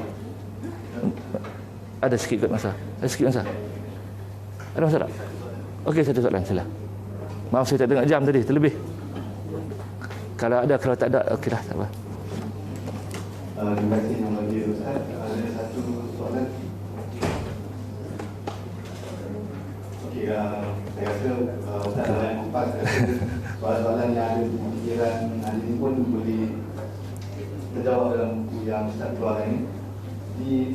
Ada sikit kot masa. Ada sikit masa. Ada masa tak? Okey, satu soalan sila. Maaf saya tak dengar jam tadi, terlebih. Kalau ada, kalau tak ada, okeylah, tak apa. Terima kasih Nama Dia Ustaz. Ada satu soalan. Okey, saya rasa Ustaz dalam kupas soalan-soalan yang ada di fikiran hari ini pun boleh terjawab dalam buku yang Ustaz keluarkan ini. Di